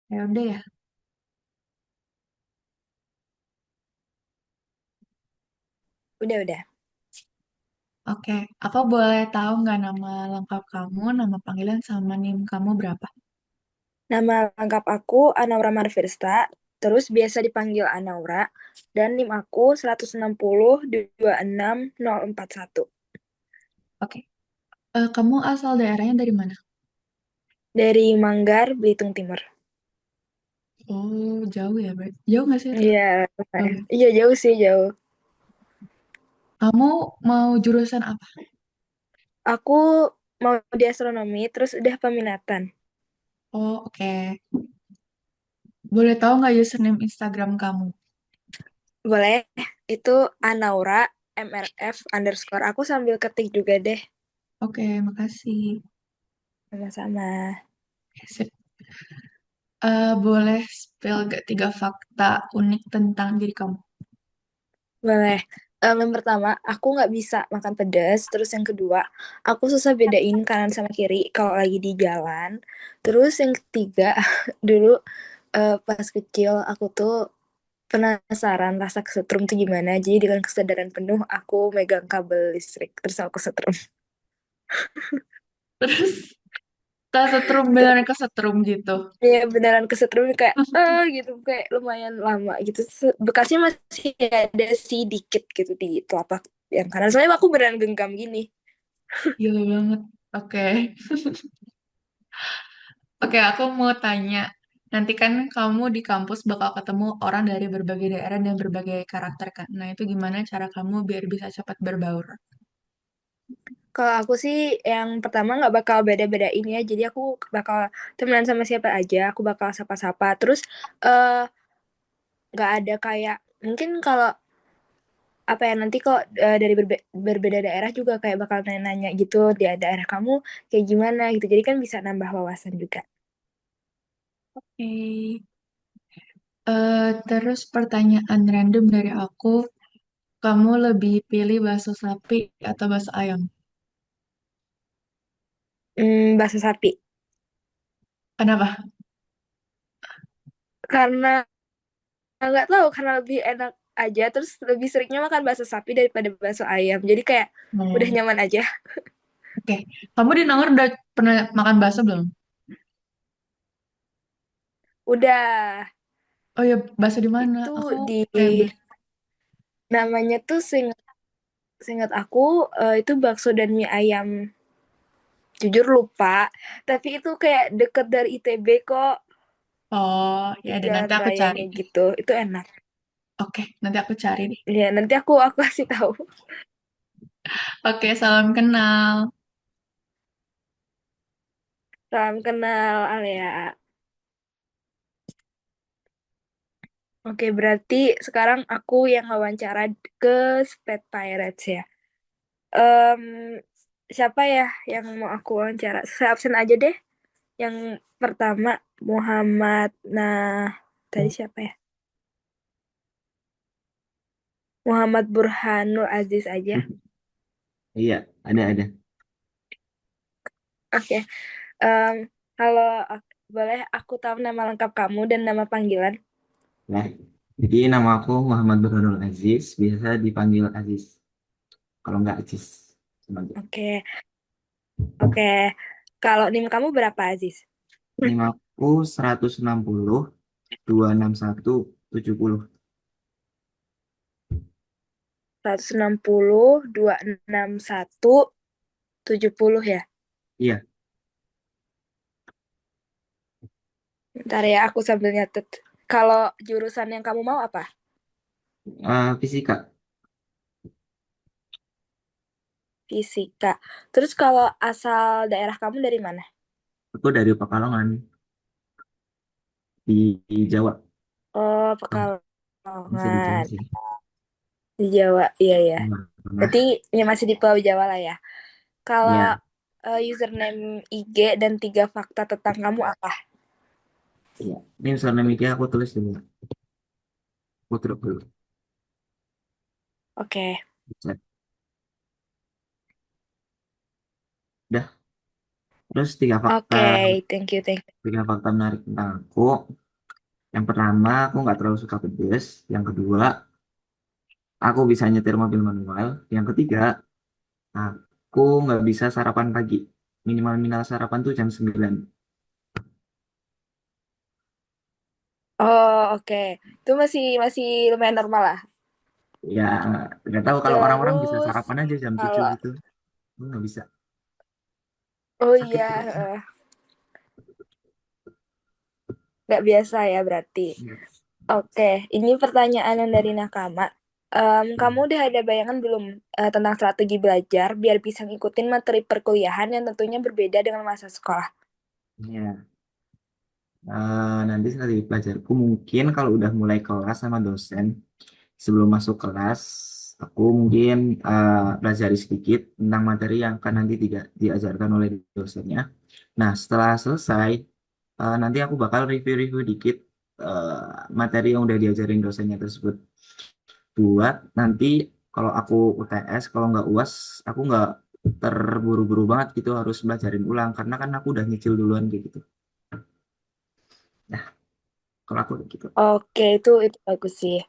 Ya udah ya. Udah. Oke, aku boleh tahu nggak nama lengkap kamu, nama panggilan sama NIM kamu berapa? Nama lengkap aku Anaura Marvirsta, terus biasa dipanggil Anaura, dan NIM aku 160 26041. Oke, kamu asal daerahnya dari mana? Dari Manggar, Belitung Timur. Oh, jauh ya, berarti. Jauh nggak sih itu? Iya, Jauh ya. iya jauh sih jauh. Kamu mau jurusan apa? Aku mau di astronomi, terus udah peminatan. Oh, oke. Boleh tahu nggak username Instagram kamu? Boleh, itu Anaura MRF underscore. Aku sambil ketik juga deh. Oke, makasih. Sama-sama. Oke, sip. Boleh spill gak tiga fakta unik tentang diri kamu? Boleh. Yang pertama, aku nggak bisa makan pedas. Terus yang kedua, aku susah bedain kanan sama kiri kalau lagi di jalan. Terus yang ketiga, dulu pas kecil aku tuh penasaran rasa kesetrum tuh gimana. Jadi dengan kesadaran penuh, aku megang kabel listrik. Terus aku kesetrum. Terus, tak setrum Terus beneran kesetrum gitu. ya beneran kesetrum kayak, gitu. Kayak lumayan lama gitu. Bekasnya masih ada sih dikit gitu di telapak yang kanan. Soalnya aku beneran genggam gini. Gila banget. Oke. Oke, aku mau tanya. Nanti kan kamu di kampus bakal ketemu orang dari berbagai daerah dan berbagai karakter kan. Nah, itu gimana cara kamu biar bisa cepat berbaur? Kalau aku sih yang pertama nggak bakal beda-bedain ya. Jadi aku bakal temenan sama siapa aja. Aku bakal sapa-sapa. Terus eh nggak ada kayak mungkin kalau apa ya nanti kok dari berbeda daerah juga kayak bakal nanya-nanya gitu di daerah kamu kayak gimana gitu. Jadi kan bisa nambah wawasan juga. Oke. Terus pertanyaan random dari aku, kamu lebih pilih bakso sapi atau bakso ayam? Bakso sapi. Kenapa? Karena nggak tahu karena lebih enak aja. Terus lebih seringnya makan bakso sapi daripada bakso ayam. Jadi kayak udah Hmm, nyaman aja. oke. Kamu di Nangor udah pernah makan bakso belum? Udah Oh ya, bakso di mana? itu Aku di kayak namanya tuh seingat aku itu bakso dan mie ayam. Jujur lupa, tapi itu kayak deket dari ITB kok, oh di ya, dan nanti jalan aku cari rayanya deh. gitu. Itu enak. Oke, nanti aku cari deh. Ya, nanti aku kasih tahu. Oke, salam kenal. Salam kenal Alea. Oke, berarti sekarang aku yang wawancara ke Sped Pirates ya. Em, siapa ya yang mau aku wawancara? Saya absen aja deh. Yang pertama Muhammad. Nah, tadi siapa ya? Muhammad Burhanul Aziz aja. Iya, ada. Oke. Em, Halo, boleh aku tahu nama lengkap kamu dan nama panggilan? Nah, jadi nama aku Muhammad Burhanul Aziz, biasa dipanggil Aziz. Kalau nggak Aziz, sebagai. Oke, oke. Kalau NIM kamu berapa, Aziz? Nama aku 160 261 70. 160 261 70 ya. Iya, Ntar ya, aku sambil nyatet. Kalau jurusan yang kamu mau apa? fisika. Fisika. Terus kalau asal daerah kamu dari mana? Aku dari Pekalongan di Jawa. Oh, Oh, masih di Jawa Pekalongan. sih. Di Jawa, iya ya. Jawa Tengah. Berarti ya masih di Pulau Jawa lah ya. Kalau Iya, username IG dan tiga fakta tentang kamu apa? iya. Ini username media aku tulis dulu. Aku tulis dulu. Oke. Chat. Udah, Terus Oke, thank you, thank you. tiga fakta menarik tentang aku. Yang pertama, aku nggak terlalu suka pedes. Yang kedua, aku bisa nyetir mobil manual. Yang ketiga, aku nggak bisa sarapan pagi. Minimal-minimal sarapan tuh jam 9. Oh, oke. Itu masih masih lumayan normal lah. Ya, nggak tahu kalau orang-orang bisa Terus sarapan aja jam 7 kalau gitu. Aku nggak bisa. oh Sakit iya, perutnya. nggak biasa ya berarti. Iya. Oke, ini pertanyaan yang dari Nakama. Kamu udah ada bayangan belum tentang strategi belajar biar bisa ngikutin materi perkuliahan yang tentunya berbeda dengan masa sekolah? Iya. Nanti strategi belajarku mungkin kalau udah mulai kelas sama dosen, sebelum masuk kelas, aku mungkin pelajari sedikit tentang materi yang akan nanti tidak diajarkan oleh dosennya. Nah, setelah selesai, nanti aku bakal review-review dikit materi yang udah diajarin dosennya tersebut. Buat nanti kalau aku UTS, kalau nggak UAS, aku nggak terburu-buru banget gitu harus belajarin ulang karena kan aku udah nyicil duluan kayak gitu. Nah, kalau aku kayak gitu. Oke, itu bagus sih.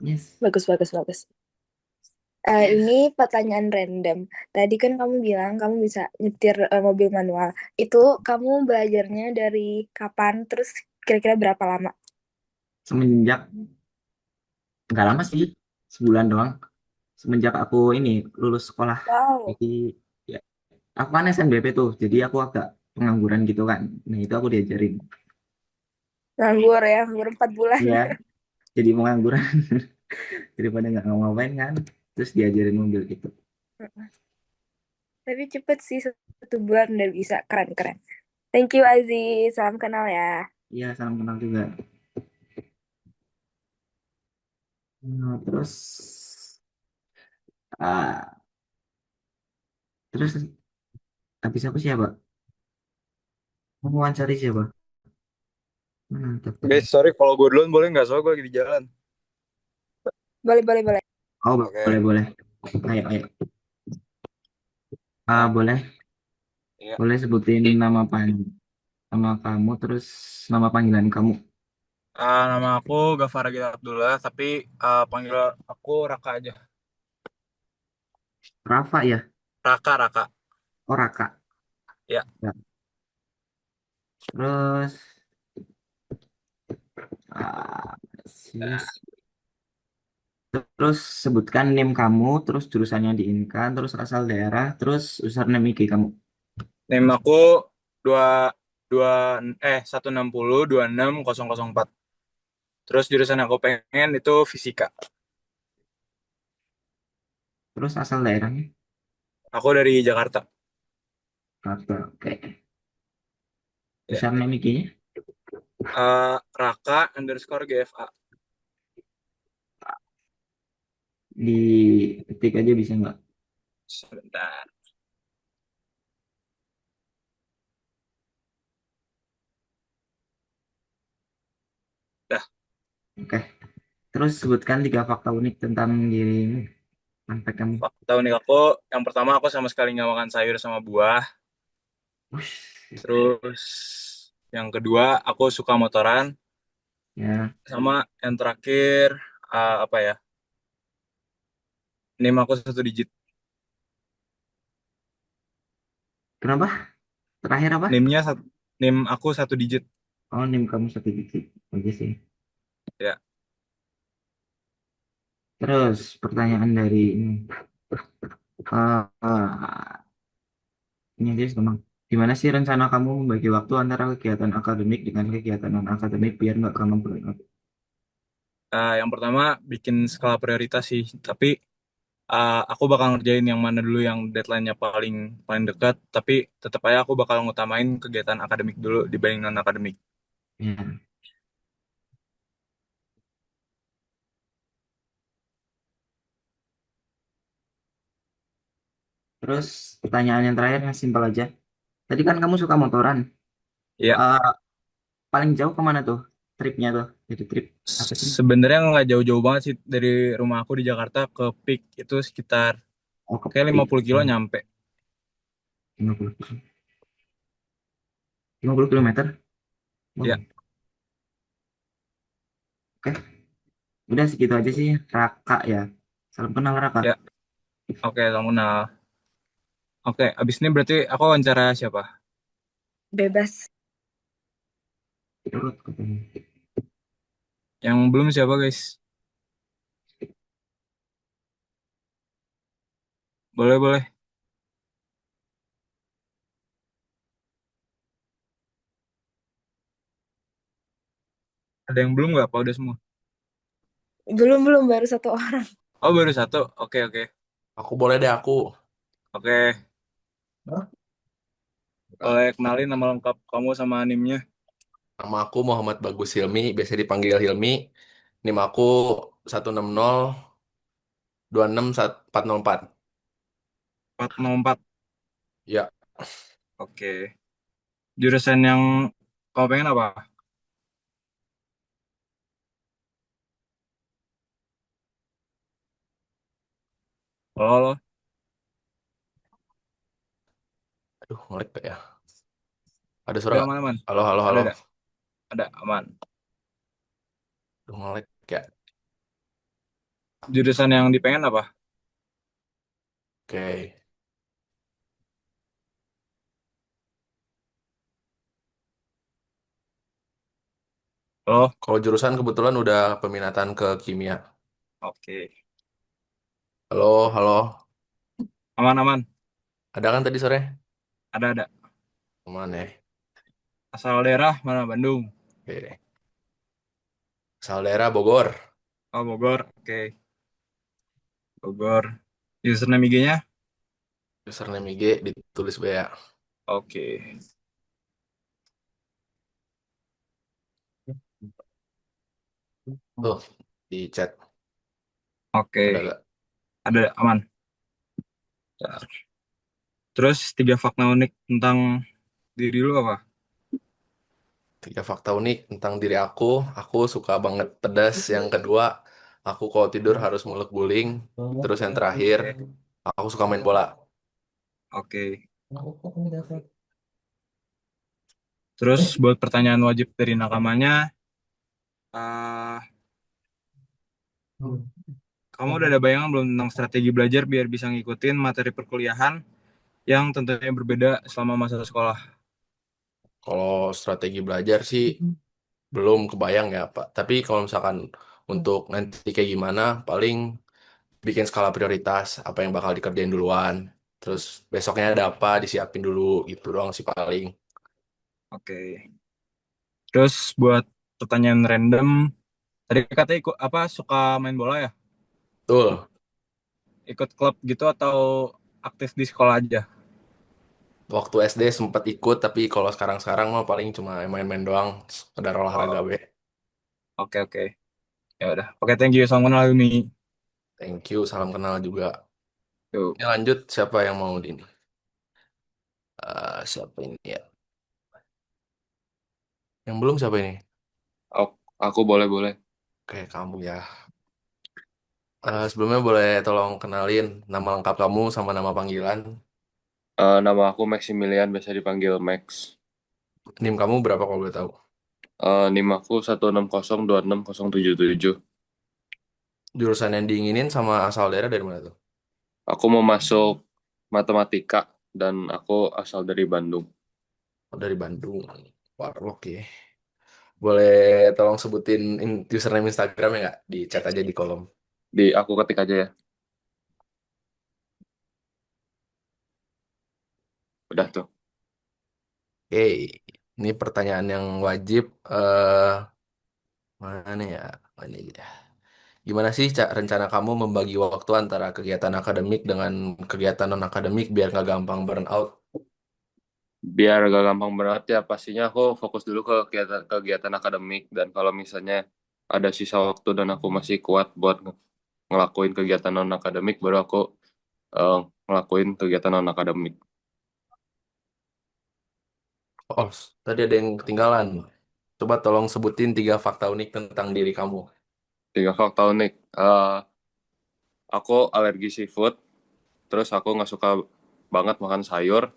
Yes. Bagus, bagus, bagus. Ini pertanyaan random. Tadi kan kamu bilang kamu bisa nyetir mobil manual. Itu kamu belajarnya dari kapan? Terus kira-kira berapa lama? Semenjak nggak lama sih, sebulan doang. Semenjak aku ini lulus sekolah. Wow, Jadi ya, aku kan SNBP tuh, jadi aku agak pengangguran gitu kan. Nah itu aku diajarin. nganggur ya, nganggur 4 bulan. Iya, jadi pengangguran daripada nggak ngapain kan. Terus diajarin mobil gitu. Tapi cepet sih 1 bulan udah bisa. Keren, keren. Thank you Aziz, salam kenal ya. Iya, salam kenal juga. Nah, ah, terus habis aku siapa? Mau wawancari siapa? Mana Guys, daftarnya? sorry kalau gue duluan boleh nggak? Soalnya gue lagi di jalan. Boleh, boleh, boleh. Oh, boleh, Oke. boleh. Ayo, ayo. Ah, Boleh, iya. boleh sebutin nama kamu, terus nama panggilan kamu. Nama aku Gafar Agil Abdullah, tapi panggil aku Raka aja. Rafa ya? Raka, Raka. Oh, Raka. Ya. Ya. Terus, ah, Nah, yes. Terus sebutkan NIM kamu, terus jurusan yang diinginkan, terus asal daerah, terus username IG kamu. name aku dua dua 160 26 004. Terus jurusan yang aku pengen itu fisika. Terus asal daerahnya. Aku dari Jakarta. Oke, oke. Ya. Username IG-nya Raka underscore GFA. di ketik aja bisa nggak? Sebentar. Dah. Oke. Terus sebutkan 3 fakta unik tentang dirimu. Sampai kamu. Fakta unik aku, yang pertama aku sama sekali nggak makan sayur sama buah. Ush. Terus yang kedua aku suka motoran. Ya. Sama yang terakhir apa ya? NIM aku 1 digit. Kenapa? Terakhir apa? NIM-nya NIM aku 1 digit. Oh, NIM kamu 1 digit. Oke sih. Ya. Terus pertanyaan dari ini. Ah, ini aja gampang. Gimana sih rencana kamu membagi waktu antara kegiatan akademik dengan kegiatan non akademik biar nggak gampang burnout? Yang pertama bikin skala prioritas sih. Tapi aku bakal ngerjain yang mana dulu yang deadline-nya paling paling dekat. Tapi tetap aja aku bakal ngutamain kegiatan akademik dulu dibanding non akademik. Ya. Terus pertanyaan yang terakhir yang simpel aja. Tadi kan kamu suka motoran. Ya. Eh, paling jauh kemana tuh tripnya tuh? Jadi trip apa sih? Sebenarnya nggak jauh-jauh banget sih dari rumah aku di Jakarta ke Peak itu sekitar Oh, ke kayak Peak. 50 kilo nyampe. 50 kilo. 50 km. Wow. Ya, Oke, udah segitu aja sih. Raka ya. Salam kenal Raka. ya. Oke, kamu kenal. Oke, abis ini berarti aku wawancara siapa? Bebas. Urut katanya. Yang belum siapa, guys? Boleh, boleh. Ada yang belum nggak? Apa udah semua? Belum baru satu orang. Oh, baru satu. Oke, oke. Aku boleh deh aku. Oke, Hah? boleh kenalin nama lengkap kamu sama animnya. Nama aku Muhammad Bagus Hilmi, biasa dipanggil Hilmi. NIM aku 160 26 404. 404. Ya, Oke. Jurusan yang kamu pengen apa? Halo, halo. aduh ngelek gak ya? Ada suara Udah nggak? aman, aman. Halo, halo, Ada, halo. ada. Ada, aman. Aduh ngelek ya. Jurusan yang dipengen apa? Oke. Halo. Kalau jurusan kebetulan udah peminatan ke kimia. Oke. Halo, halo. Aman, aman. Ada kan tadi sore? Ada, ada. Aman ya. Asal daerah mana? Bandung. Oke. Asal daerah Bogor. Oh, Bogor. Oke. Bogor. Username IG-nya? Username IG ditulis ya. Oke. Tuh, di chat. Oke. Ada gak? Ada, aman. Terus 3 fakta unik tentang diri lu apa? 3 fakta unik tentang diri aku suka banget pedas. Yang kedua, aku kalau tidur harus muluk guling. Terus yang terakhir, aku suka main bola. Oke. Terus buat pertanyaan wajib dari nakamanya, eh, kamu udah ada bayangan belum tentang strategi belajar biar bisa ngikutin materi perkuliahan yang tentunya berbeda selama masa sekolah? Kalau strategi belajar sih belum kebayang ya, Pak. Tapi kalau misalkan untuk nanti kayak gimana, paling bikin skala prioritas, apa yang bakal dikerjain duluan. Terus besoknya ada apa, disiapin dulu, gitu doang sih paling. Oke. Terus buat pertanyaan random, tadi katanya ikut apa suka main bola ya? Betul. Ikut klub gitu atau aktif di sekolah aja? Waktu SD sempat ikut, tapi kalau sekarang-sekarang mah paling cuma main-main doang, sekedar olahraga Oh, be. oke, oke. Ya udah. Oke, thank you. Salam kenal Umi. Thank you, salam kenal juga. Yuk. Ya lanjut, siapa yang mau di ini? Siapa ini ya? Yang belum siapa ini? Oh, aku boleh-boleh. Oke, kamu ya. Sebelumnya boleh tolong kenalin nama lengkap kamu sama nama panggilan. Nama aku Maximilian, biasa dipanggil Max. NIM kamu berapa kalau boleh tahu? NIM aku 160266077. Jurusan yang diinginin sama asal daerah dari mana tuh? Aku mau masuk matematika dan aku asal dari Bandung. Oh, dari Bandung. Warlock ya. Boleh tolong sebutin username Instagramnya nggak? Di chat aja di kolom. Di aku ketik aja ya. Udah tuh. Oke, ini pertanyaan yang wajib. Mana ya? Oh, ini aja. Gimana sih rencana kamu membagi waktu antara kegiatan akademik dengan kegiatan non-akademik biar nggak gampang burn out? Biar gak gampang berat ya, pastinya aku fokus dulu ke kegiatan akademik. Dan kalau misalnya ada sisa waktu dan aku masih kuat buat ngelakuin kegiatan non-akademik, baru aku eh, ngelakuin kegiatan non-akademik. Oh, tadi ada yang ketinggalan. Coba tolong sebutin 3 fakta unik tentang diri kamu. 3 fakta unik. Aku alergi seafood, terus aku nggak suka banget makan sayur,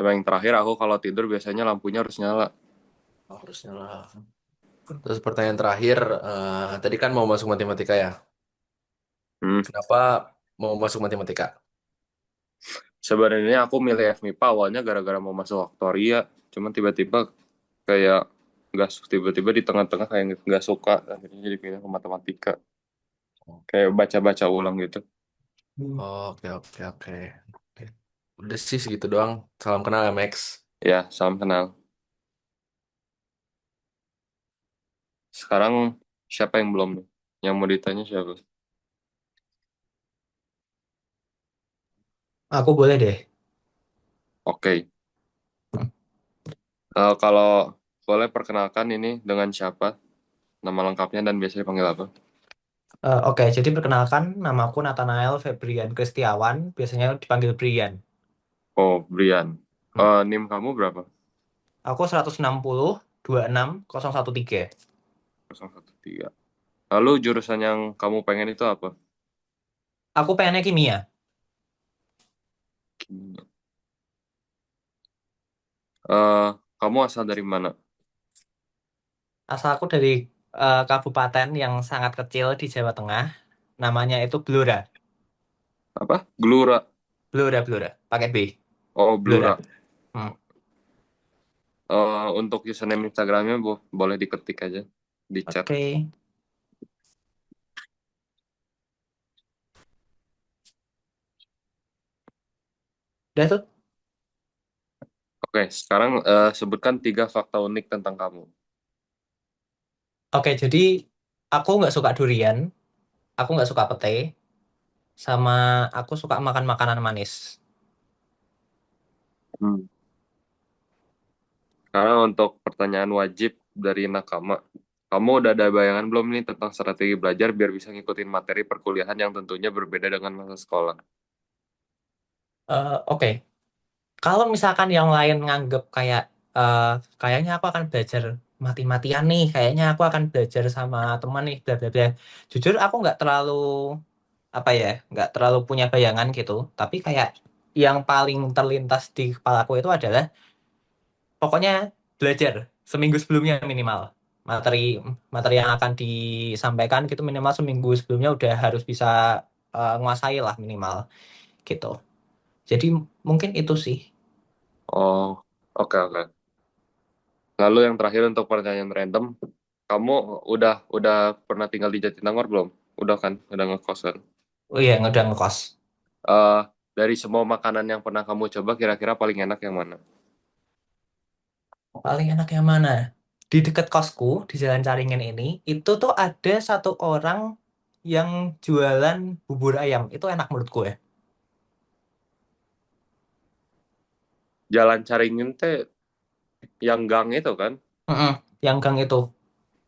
Sama yang terakhir, aku kalau tidur biasanya lampunya harus nyala. Harusnya lah. Terus pertanyaan terakhir, tadi kan mau masuk matematika ya. Hmm. Kenapa mau masuk matematika? Sebenarnya aku milih FMIPA awalnya gara-gara mau masuk aktoria. Cuman tiba-tiba kayak tiba-tiba di tengah-tengah kayak nggak suka. Akhirnya jadi pindah ke matematika. Kayak baca-baca ulang gitu. Oke, oke, oke. Oke. Udah sih segitu doang. Salam kenal ya, Max. Ya, salam kenal. Sekarang siapa yang belum nih? Yang mau ditanya siapa? Aku boleh deh. Oke. Kalau boleh perkenalkan ini dengan siapa? Nama lengkapnya dan biasanya panggil apa? Oke, jadi perkenalkan, namaku Nathanael Febrian Kristiawan, biasanya dipanggil Brian. Oh, Brian. Hmm. NIM kamu berapa? Aku 160 26 013. 013. Lalu jurusan yang kamu pengen itu apa? Aku pengennya kimia. Kimia. Eh, kamu asal dari mana? Asal aku dari kabupaten yang sangat kecil di Jawa Tengah, namanya itu Blora. Apa? Gelora. Blora, Blora, pakai B. Oh, Blora. Blora. Hmm. Untuk username Instagramnya boleh diketik aja di chat. Oke. Udah tuh. Oke, sekarang sebutkan 3 fakta unik tentang kamu. Oke, jadi aku nggak suka durian, aku nggak suka pete, sama aku suka makan makanan manis. Hmm. Sekarang untuk pertanyaan wajib dari nakama. Kamu udah ada bayangan belum nih tentang strategi belajar biar bisa ngikutin materi perkuliahan yang tentunya berbeda dengan masa sekolah? Oke, kalau misalkan yang lain nganggep kayak eh, kayaknya aku akan belajar mati-matian nih, kayaknya aku akan belajar sama teman nih, bla bla bla. Jujur aku nggak terlalu apa ya, nggak terlalu punya bayangan gitu. Tapi kayak yang paling terlintas di kepalaku itu adalah pokoknya belajar seminggu sebelumnya minimal. Materi materi yang akan disampaikan gitu minimal seminggu sebelumnya udah harus bisa nguasai lah minimal gitu. Jadi mungkin itu sih. Oh, oke oke. Lalu yang terakhir untuk pertanyaan random, kamu udah pernah tinggal di Jatinangor belum? Udah kan? Udah ngekos kan? Oh iya, udah ngekos. Eh, dari semua makanan yang pernah kamu coba, kira-kira paling enak yang mana? Paling enak yang mana? Di dekat kosku, di Jalan Caringin ini, itu tuh ada satu orang yang jualan bubur ayam. Itu enak menurutku ya. Jalan Caringin teh yang gang itu kan? Mm-mm, yang gang itu.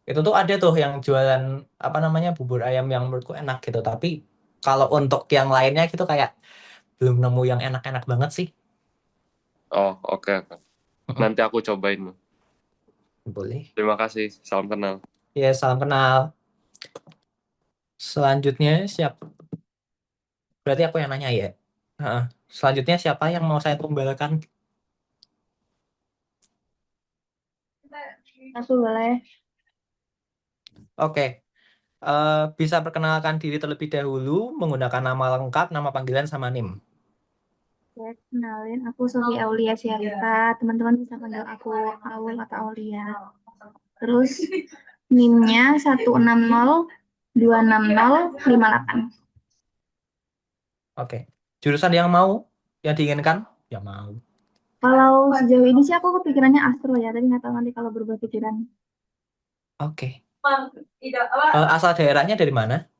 Itu tuh ada tuh yang jualan apa namanya bubur ayam yang menurutku enak gitu. Tapi kalau untuk yang lainnya gitu kayak belum nemu yang enak-enak banget sih. Oh, oke oke. Mm-mm, Nanti aku cobain. boleh. Terima kasih. Salam kenal. Ya, salam kenal. Selanjutnya siapa? Berarti aku yang nanya ya. Heeh. Selanjutnya siapa yang mau saya tumbalkan? Aku boleh. Oke. Bisa perkenalkan diri terlebih dahulu menggunakan nama lengkap, nama panggilan sama NIM. Oke, kenalin, aku Sofi Aulia Syarika. Teman-teman bisa panggil aku Aul atau Aulia. Terus NIM-nya 160 260 58. Oke. Jurusan yang mau, yang diinginkan? Ya mau. Kalau sejauh ini sih aku kepikirannya astro ya, tapi nggak tahu nanti kalau berubah pikiran. Oke. Asal daerahnya dari mana?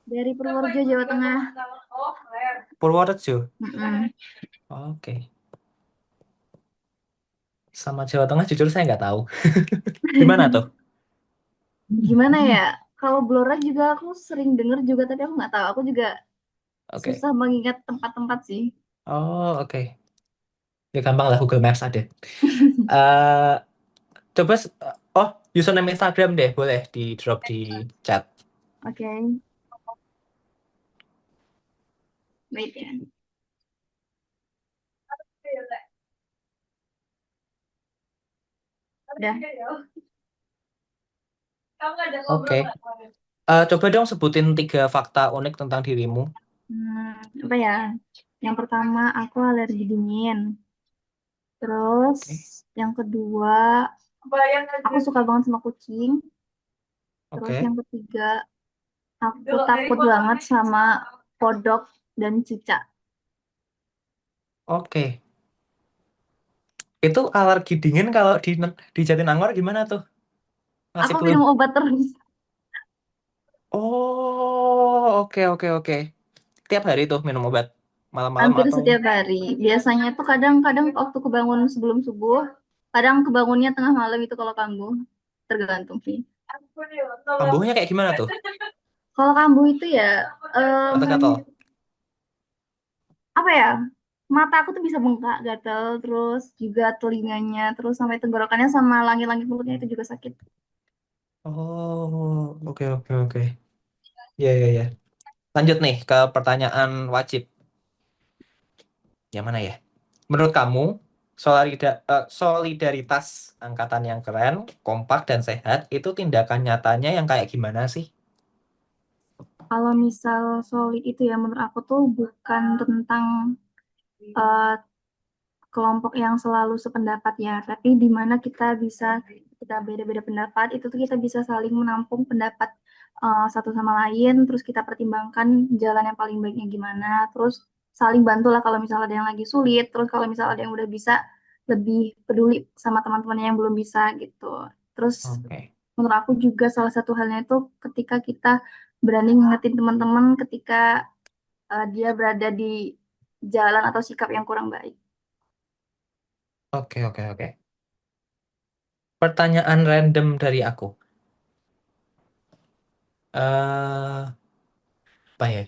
Dari Purworejo, Jawa Tengah. Purworejo. Mm-mm. Oke. Sama Jawa Tengah jujur saya nggak tahu. Di mana tuh? Gimana ya? Kalau Blora juga aku sering denger juga, tapi aku nggak tahu. Aku juga Oke. susah mengingat tempat-tempat sih. Oh, oke. Ya gampang lah Google Maps ada. Eh, coba oh, username Instagram deh, boleh di drop di chat. Oke, wait ya. Udah. Oke. Coba dong sebutin 3 fakta unik tentang dirimu. Apa ya? Yang pertama, aku alergi dingin. Terus, Oke. yang kedua, aku suka banget sama kucing. Terus Oke. yang ketiga, aku takut banget sama kodok dan cicak. Oke. Itu alergi dingin kalau di Jatinangor gimana tuh? Masih Aku belum. minum obat terus. Oh, oke. Tiap hari tuh minum obat malam-malam Hampir atau? setiap hari. Biasanya tuh kadang-kadang waktu kebangun sebelum subuh, kadang kebangunnya tengah malam itu kalau kambuh. Tergantung sih. Kambuhnya kayak gimana tuh? Kalau kambuh itu ya, Gatal-gatal. apa ya? Mata aku tuh bisa bengkak, gatel, terus juga telinganya, terus sampai tenggorokannya sama langit-langit mulutnya itu juga sakit. Oh, oke. Ya. Lanjut nih ke pertanyaan wajib. Yang mana ya? Menurut kamu, solidaritas angkatan yang keren, kompak, dan sehat, itu tindakan nyatanya yang kayak gimana sih? Kalau misal solid itu ya menurut aku tuh bukan tentang eh, kelompok yang selalu sependapat ya, tapi di mana kita beda-beda pendapat itu tuh kita bisa saling menampung pendapat satu sama lain, terus kita pertimbangkan jalan yang paling baiknya gimana, terus saling bantulah kalau misalnya ada yang lagi sulit, terus kalau misalnya ada yang udah bisa lebih peduli sama teman-temannya yang belum bisa gitu. Terus Oke. menurut aku juga salah satu halnya itu ketika kita berani ngingetin teman-teman ketika dia berada di jalan atau sikap yang kurang baik. Oke. Pertanyaan random dari aku. eh Apa ya?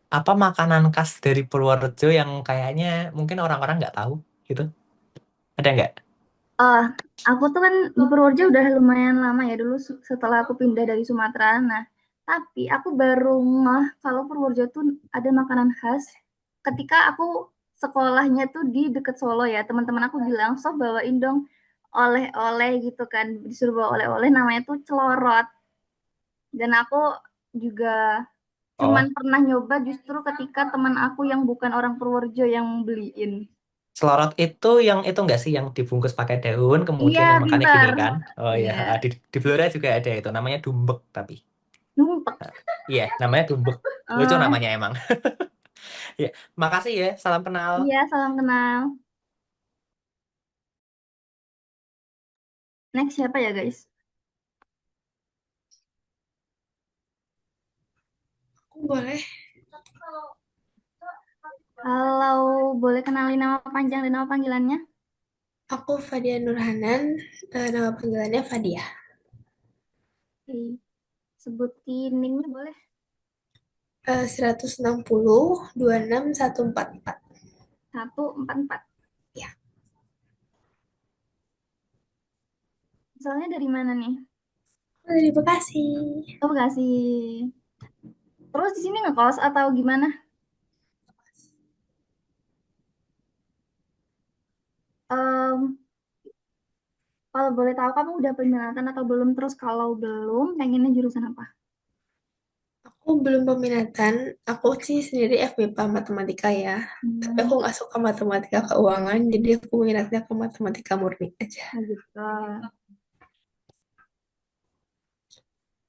Apa makanan khas dari Purworejo yang kayaknya mungkin orang-orang nggak tahu gitu? Ada nggak? Eh, aku tuh kan di Purworejo udah lumayan lama ya dulu setelah aku pindah dari Sumatera. Nah, tapi aku baru ngeh kalau Purworejo tuh ada makanan khas ketika aku sekolahnya tuh di deket Solo ya. Teman-teman aku bilang, "So bawain dong oleh-oleh gitu kan." Disuruh bawa oleh-oleh namanya tuh celorot. Dan aku juga cuman Oh, pernah nyoba justru ketika teman aku yang bukan orang Purworejo yang beliin. selorot itu yang itu nggak sih yang dibungkus pakai daun Iya, kemudian yang makannya gini pintar. kan? Oh iya, Iya, di Blora juga ada itu namanya dumbek tapi. numpuk. Iya, namanya dumbek. Lucu Eh, namanya emang. Ya, makasih ya. Salam kenal. iya, salam kenal. Next siapa ya, guys? Boleh. Kalau boleh kenalin nama panjang dan nama panggilannya? Aku Fadia Nurhanan, nama panggilannya Fadia. Oke. Sebutin NIM-nya boleh? 160 26144. 144. Ya. Misalnya dari mana nih? Dari Bekasi. Oh, Bekasi. Terus di sini ngekos atau gimana? Em, Kalau boleh tahu kamu udah peminatan atau belum? Terus kalau belum, pengennya jurusan apa? Aku belum peminatan. Aku sih sendiri FMIPA matematika ya. Tapi aku nggak suka matematika keuangan, jadi aku minatnya ke matematika murni aja. Nah gitu.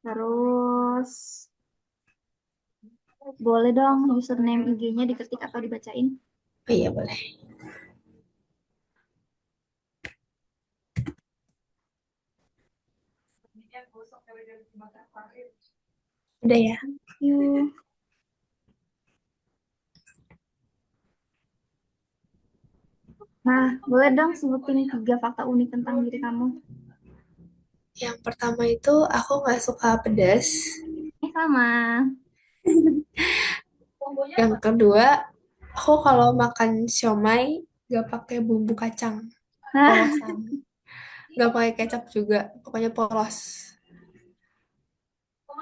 Terus boleh dong username IG-nya diketik atau dibacain? Oh iya boleh. Udah ya. Yuk. Nah, boleh dong sebutin 3 fakta unik tentang diri kamu. Yang pertama itu aku nggak suka pedas. Sama. Yang kedua, aku kalau makan siomay nggak pakai bumbu kacang, Nah, polosan. Nggak pakai kecap juga, pokoknya polos.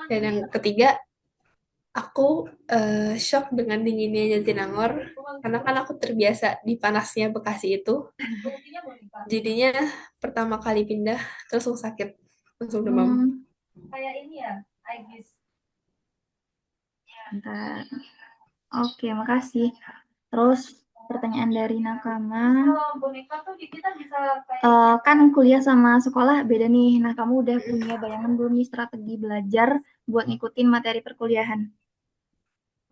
Dan yang ketiga, aku shock dengan dinginnya Jatinangor karena kan aku terbiasa di panasnya Bekasi itu. jadinya pertama kali pindah langsung sakit, langsung demam. Kayak ini ya, Aegis. Bentar. Oke, makasih. Terus pertanyaan dari Nakama. Kalau boneka tuh kita bisa kan kuliah sama sekolah beda nih. Nah, kamu udah punya bayangan belum nih strategi belajar buat ngikutin materi perkuliahan?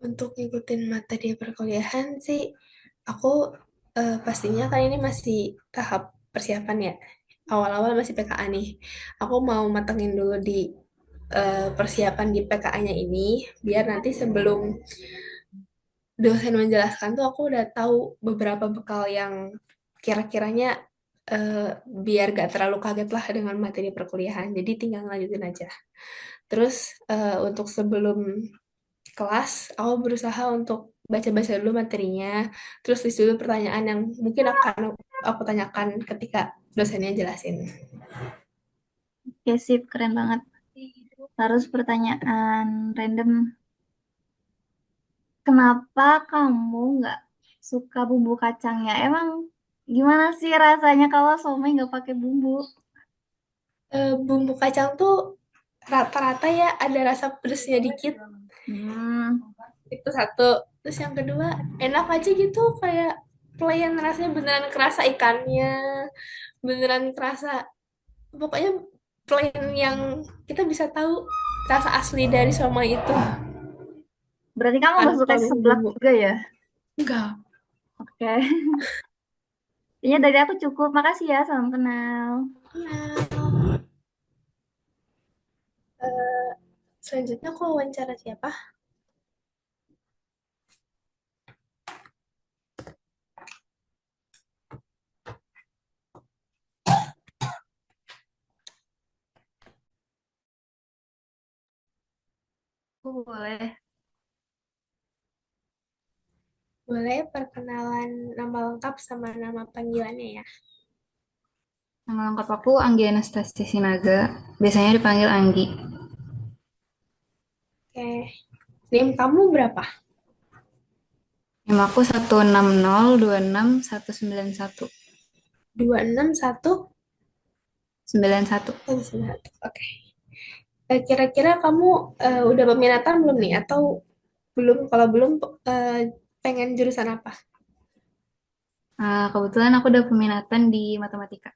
Untuk ngikutin materi perkuliahan sih, aku pastinya kan ini masih tahap persiapan ya. Awal-awal masih PKA nih. Aku mau matengin dulu di persiapan di PKA-nya ini, biar nanti sebelum dosen menjelaskan tuh aku udah tahu beberapa bekal yang kira-kiranya biar gak terlalu kaget lah dengan materi perkuliahan. Jadi tinggal lanjutin aja. Terus untuk sebelum kelas, aku berusaha untuk baca-baca dulu materinya, terus list dulu pertanyaan yang mungkin akan aku tanyakan ketika dosennya jelasin. Oke, sip, keren banget. Terus pertanyaan random. Kenapa kamu nggak suka bumbu kacangnya? Emang gimana sih rasanya kalau somai nggak pakai bumbu? Bumbu kacang tuh rata-rata ya ada rasa pedesnya dikit. Itu satu. Terus yang kedua, enak aja gitu kayak plain, rasanya beneran kerasa ikannya, beneran kerasa, pokoknya plain yang kita bisa tahu rasa asli dari somai itu. Berarti kamu nggak suka Tanpa seblak bumbu. juga ya? Enggak. Oke. Kayaknya dari aku cukup. Makasih ya, salam kenal. Selanjutnya aku wawancara siapa? Boleh. Boleh perkenalan nama lengkap sama nama panggilannya ya. Nama lengkap aku Anggi Anastasia Sinaga, biasanya dipanggil Anggi. Oke. NIM kamu berapa? NIM aku 160261191. 261? 91. 91. Oke. Kira-kira kamu udah peminatan belum nih? Atau belum? Kalau belum, pengen jurusan apa? Kebetulan aku udah peminatan di matematika.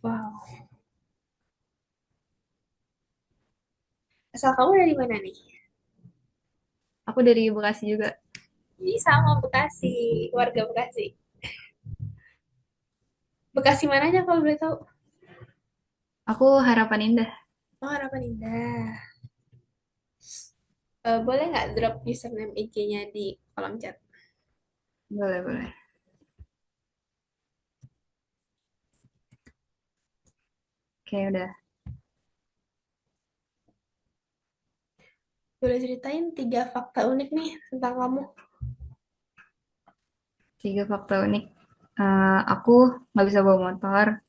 Wow. Asal kamu dari mana nih? Aku dari Bekasi juga. Ini sama Bekasi, warga Bekasi. Bekasi mananya kalau boleh tahu? Aku Harapan Indah. Oh, Harapan Indah. Boleh nggak drop username IG-nya di kolom chat? Boleh, boleh. Oke, udah. Boleh ceritain 3 fakta unik nih tentang kamu? 3 fakta unik. Aku nggak bisa bawa motor,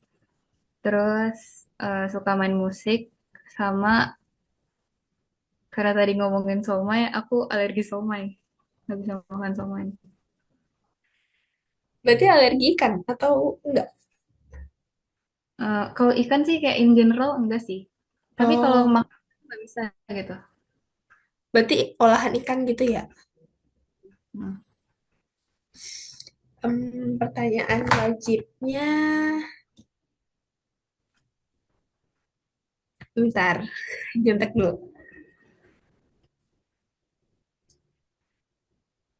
terus suka main musik, sama karena tadi ngomongin somai, aku alergi somai. Nggak bisa makan somai. Berarti alergi ikan atau enggak? Kalau ikan sih kayak in general enggak sih. Tapi kalau Oh, makan nggak bisa gitu. berarti olahan ikan gitu ya? Hmm. Pertanyaan wajibnya, bentar, nyontek dulu.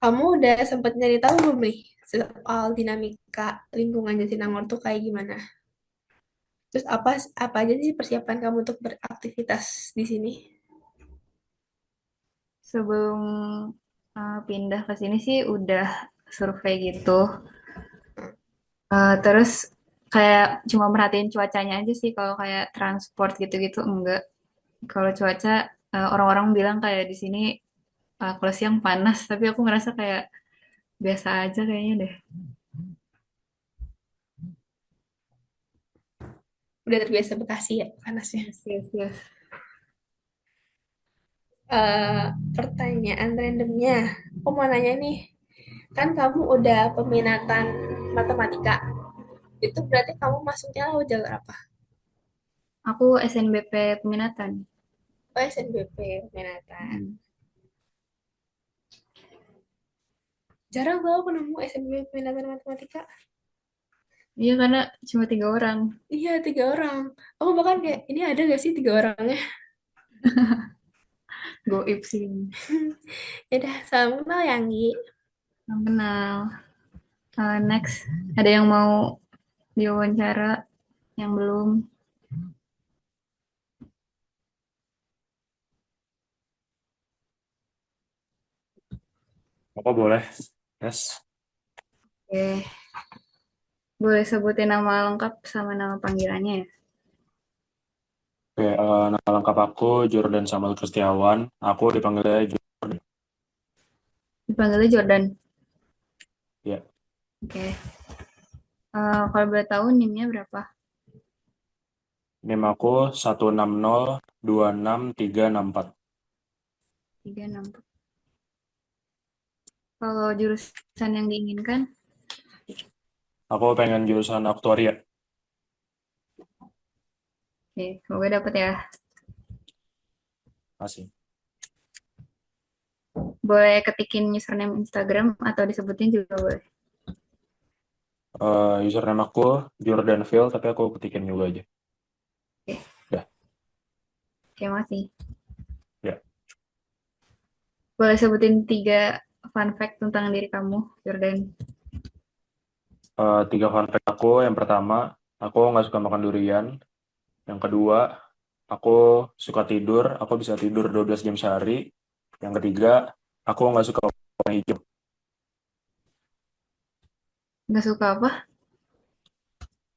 Kamu udah sempet nyari tahu belum nih soal dinamika lingkungan Jatinangor tuh kayak gimana? Terus apa apa aja sih persiapan kamu untuk beraktivitas di sini? Sebelum pindah ke sini sih udah survei gitu. Terus kayak cuma merhatiin cuacanya aja sih. Kalau kayak transport gitu-gitu enggak. Kalau cuaca orang-orang bilang kayak di sini kalau siang panas, tapi aku ngerasa kayak biasa aja kayaknya deh. Udah terbiasa Bekasi ya panasnya. Yes, yes, yes. Pertanyaan randomnya, aku mau nanya nih, kan kamu udah peminatan matematika. Itu berarti kamu masuknya lewat jalur apa? Aku SNBP peminatan. Oh, SNBP minatan. Hmm. Jarang tau aku nemu SNBP minatan matematika. Iya, karena cuma 3 orang. Iya, 3 orang. Aku bahkan kayak, ini ada gak sih 3 orangnya? Goib sih. Yaudah, salam kenal ya, Anggi. Yang kenal. Next, ada yang mau diwawancara? Yang belum? Apa boleh? Yes. Oke. Boleh sebutin nama lengkap sama nama panggilannya ya? Oke, nama lengkap aku Jordan Samuel Kristiawan. Aku dipanggilnya Jordan. Dipanggilnya Jordan. Ya, Oke. Kalau boleh tahu NIM-nya berapa? NIM aku 160266364. 364. Kalau jurusan yang diinginkan, Aku pengen jurusan aktuaria. oke, semoga dapat ya. Masih. Boleh ketikin username Instagram atau disebutin juga boleh. Username aku Jordanville, tapi aku ketikin juga aja. Oke, Ya, oke, masih. ya. Boleh sebutin 3 fun fact tentang diri kamu, Jordan. 3 fun fact aku. Yang pertama, aku nggak suka makan durian. Yang kedua, aku suka tidur. Aku bisa tidur 12 jam sehari. Yang ketiga, aku nggak suka warna hijau. Nggak suka apa?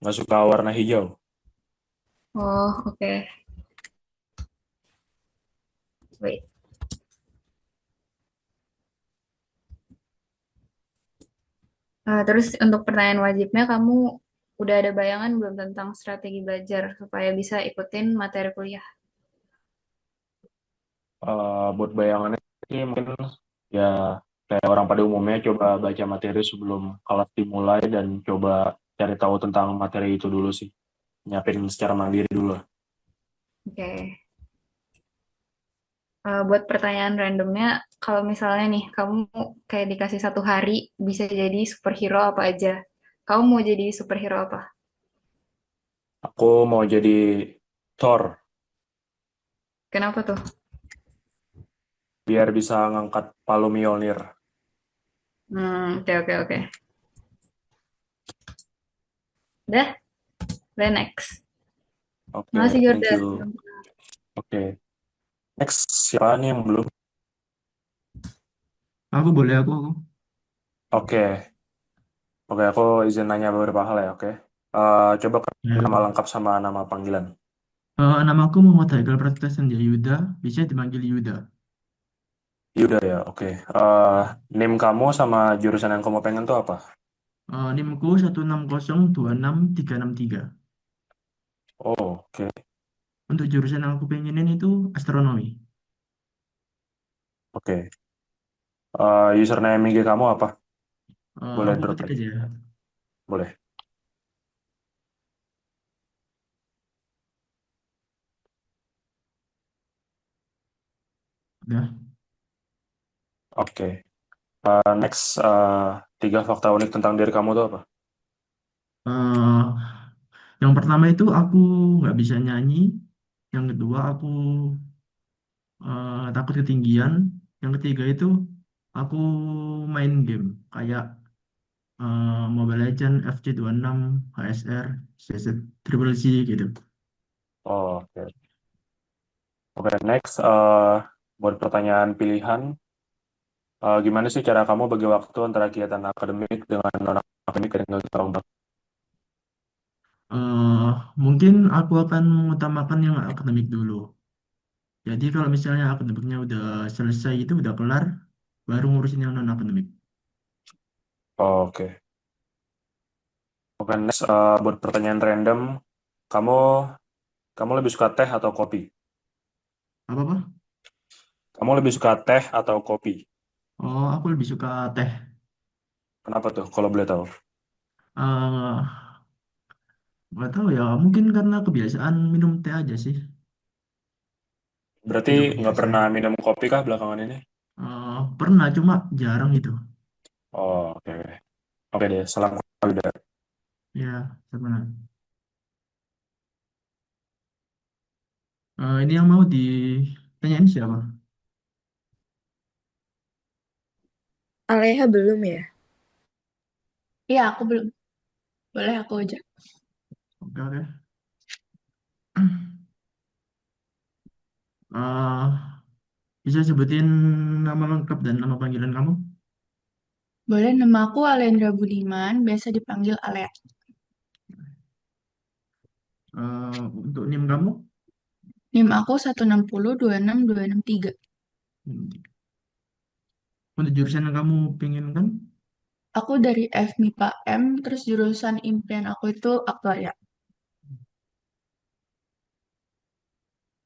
Nggak suka warna hijau. Oh, oke. Wait. Terus untuk pertanyaan wajibnya, kamu udah ada bayangan belum tentang strategi belajar supaya bisa ikutin materi kuliah? Buat bayangannya sih mungkin ya kayak orang pada umumnya coba baca materi sebelum kelas dimulai dan coba cari tahu tentang materi itu dulu sih. Nyiapin secara mandiri dulu. Oke. Buat pertanyaan randomnya, kalau misalnya nih, kamu kayak dikasih 1 hari bisa jadi superhero apa aja? Kamu mau jadi superhero apa? Aku mau jadi Thor Kenapa tuh? biar bisa ngangkat palu Mjolnir. Oke, oke, oke. Udah, udah next. Oke, Makasih thank Jordan. you. Oke, next siapa nih yang belum? Aku boleh, aku. Oke, oke, aku izin nanya beberapa hal ya. Oke, coba Ya. nama lengkap sama nama panggilan. Namaku Muhammad Haikal Pratika Sanjaya Yuda, bisa dipanggil Yuda. Yuda ya, oke. Name kamu sama jurusan yang kamu pengen tuh apa? NIMku 160266363. Oh, oke. Untuk jurusan yang aku pengenin itu astronomi. Oke. Username IG kamu apa? Boleh Aku drop ketik lagi. aja. Boleh. Udah. Oke. Next, 3 fakta unik tentang diri kamu tuh apa? Eh, yang pertama itu aku nggak bisa nyanyi. Yang kedua aku takut ketinggian. Yang ketiga itu aku main game kayak Mobile Legends, FC26, HSR, CZ, Triple C gitu. Oh, oke. Oke, next, buat pertanyaan pilihan, gimana sih cara kamu bagi waktu antara kegiatan akademik dengan non-akademik dan nggak tahu Bang? eh Mungkin aku akan mengutamakan yang akademik dulu. Jadi kalau misalnya akademiknya udah selesai itu udah kelar, baru ngurusin yang non akademik. Oh, oke. Oke, next, buat pertanyaan random, kamu kamu lebih suka teh atau kopi? Apa apa? Kamu lebih suka teh atau kopi? Oh, aku lebih suka teh. Kenapa tuh, kalau boleh tahu? Eh Nggak tahu ya, mungkin karena kebiasaan minum teh aja sih. Berarti Udah nggak kebiasaan. pernah minum kopi kah belakangan ini? Pernah, cuma jarang gitu. Oh, oke. Oke deh, salam udah. Ya, pernah. Ini yang mau ditanyain siapa? Aleha belum ya? Iya, aku belum. Boleh aku aja. Oke, oke. Eh, bisa sebutin nama lengkap dan nama panggilan kamu? Boleh, nama aku Alendra Budiman, biasa dipanggil Alea. Untuk NIM kamu? NIM aku 160 26 263. Hmm. Untuk jurusan yang kamu pengen kan? Aku dari FMIPA M, terus jurusan impian aku itu aktuaria.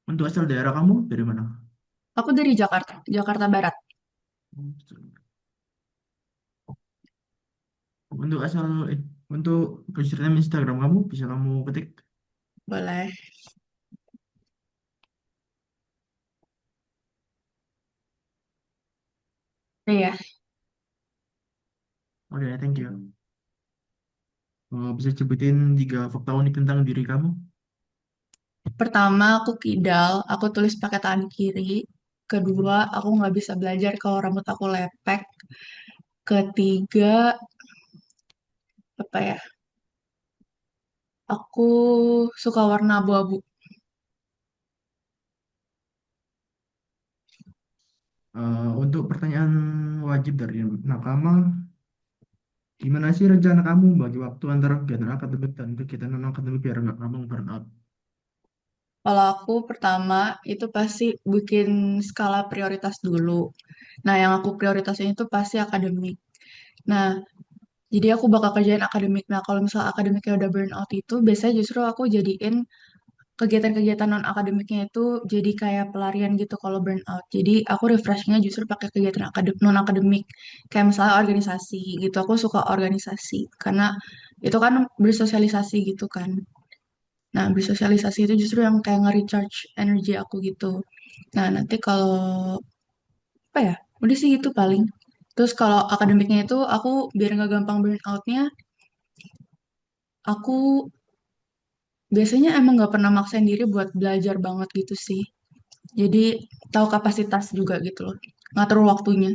Untuk asal daerah kamu dari mana? Aku dari Jakarta, Jakarta Barat. Untuk asal untuk username Instagram kamu bisa kamu ketik. Boleh. Iya. Oke, thank you. Bisa sebutin 3 fakta unik tentang diri kamu? Pertama, aku kidal, aku tulis pakai tangan kiri. Kedua, aku nggak bisa belajar kalau rambut aku lepek. Ketiga, apa ya? Aku suka warna abu-abu. Untuk pertanyaan wajib dari nakama, gimana sih rencana kamu bagi waktu antara kegiatan akademik dan kegiatan non akademik biar nggak kamu burn out? Kalau aku pertama itu pasti bikin skala prioritas dulu. Nah, yang aku prioritasin itu pasti akademik. Nah, jadi aku bakal kerjain akademik. Nah, kalau misal akademiknya udah burn out itu, biasanya justru aku jadiin kegiatan-kegiatan non akademiknya itu jadi kayak pelarian gitu kalau burn out. Jadi aku refreshingnya justru pakai kegiatan non akademik, kayak misalnya organisasi gitu. Aku suka organisasi karena itu kan bersosialisasi gitu kan. Nah, bersosialisasi itu justru yang kayak nge-recharge energi aku gitu. Nah, nanti kalau apa ya? Udah sih itu paling. Terus kalau akademiknya itu aku biar nggak gampang burn outnya, aku biasanya emang nggak pernah maksain diri buat belajar banget gitu sih. Jadi tahu kapasitas juga gitu loh. Ngatur waktunya.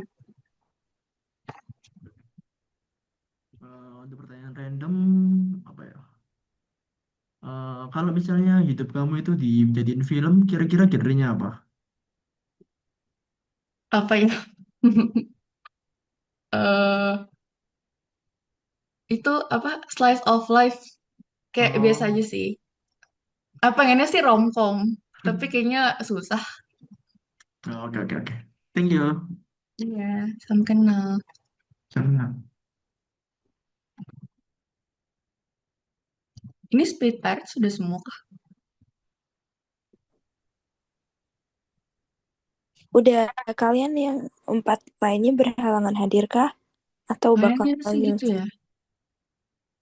Untuk pertanyaan random, apa ya? Kalau misalnya hidup kamu itu dijadiin film, kira-kira genrenya apa? Apa ya? eh itu apa? Slice of life kayak biasa Oh, aja sih. Apa pengennya sih romcom, tapi kayaknya susah. oke, oke, oke. Thank you. Iya, salam kenal. Sama. Ini split parent sudah semua kah? Udah kalian yang 4 lainnya berhalangan hadir kah? Atau bakal Kayaknya sih gitu nyusul? ya.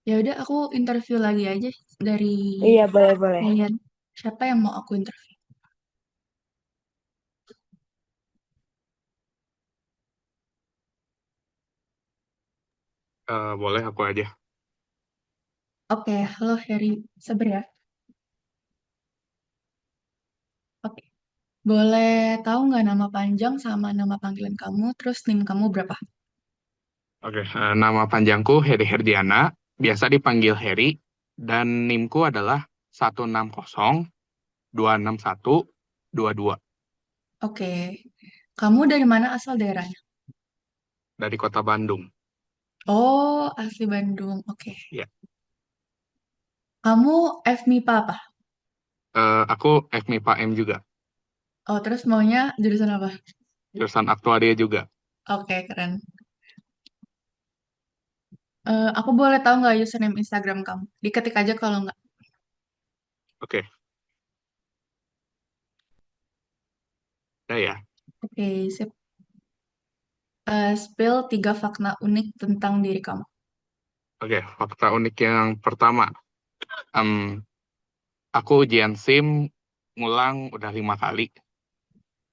Ya udah aku interview lagi aja dari Iya, boleh-boleh. kalian. Siapa yang mau aku interview? Boleh aku aja. Oke, halo Harry. Sabar ya. Oke. Boleh tahu nggak nama panjang sama nama panggilan kamu, terus NIM kamu berapa? Oke, nama panjangku Heri Herdiana, biasa dipanggil Heri, dan NIMku adalah 160 261 22 Oke. Kamu dari mana asal daerahnya? dari kota Bandung. Oh, asli Bandung. Oke. Ya, Kamu FMIPA apa? aku FMIPA M juga, Oh, terus maunya jurusan apa? jurusan aktuaria juga. Oke, keren. Aku boleh tahu nggak username Instagram kamu? Diketik aja kalau nggak. Oke, udah ya. Oke, sip. Spill 3 fakta unik tentang diri kamu. Oke, fakta unik yang pertama, Em, aku ujian SIM ngulang udah 5 kali.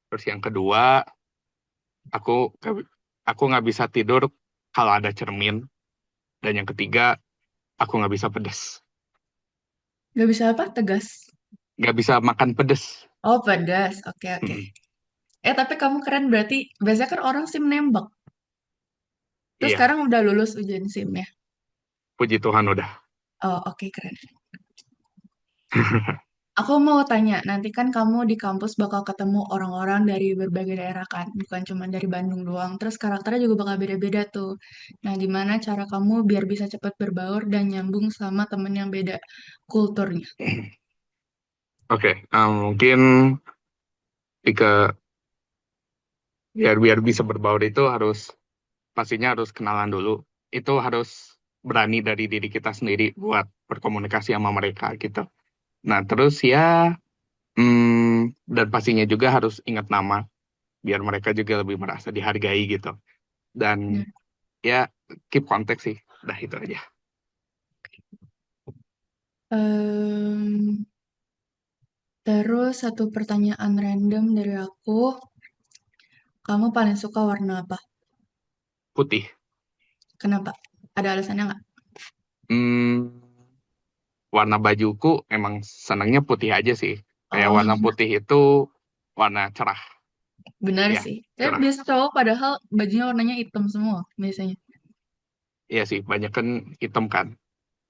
Terus yang kedua, aku aku nggak bisa tidur kalau ada cermin. Dan yang ketiga, aku nggak bisa pedes. Gak bisa apa? Tegas. Nggak bisa makan pedes. Oh, pedas. Oke, oke. Mm-mm. Tapi kamu keren berarti. Biasanya kan orang SIM nembak. Terus Iya, sekarang udah lulus ujian SIM ya? puji Tuhan udah. Oh, oke, keren. Aku mau tanya, nanti kan kamu di kampus bakal ketemu orang-orang dari berbagai daerah kan, bukan cuma dari Bandung doang. Terus karakternya juga bakal beda-beda tuh. Nah, gimana cara kamu biar bisa cepat berbaur dan nyambung sama temen yang beda kulturnya? Oke, mungkin biar biar bisa berbaur itu pastinya harus kenalan dulu. Itu harus berani dari diri kita sendiri buat berkomunikasi sama mereka gitu. Nah, terus ya, dan pastinya juga harus ingat nama, biar mereka juga lebih merasa dihargai gitu. Dan Ya. ya, keep kontak sih. Dah itu aja. Em, Terus satu pertanyaan random dari aku, kamu paling suka warna apa? Putih. Kenapa? Ada alasannya nggak? Hmm, warna bajuku emang senangnya putih aja sih. Kayak Oh, warna putih itu warna cerah. benar Ya, sih. Tapi cerah. biasa cowok padahal bajunya warnanya hitam semua biasanya. Iya sih, banyak kan hitam kan.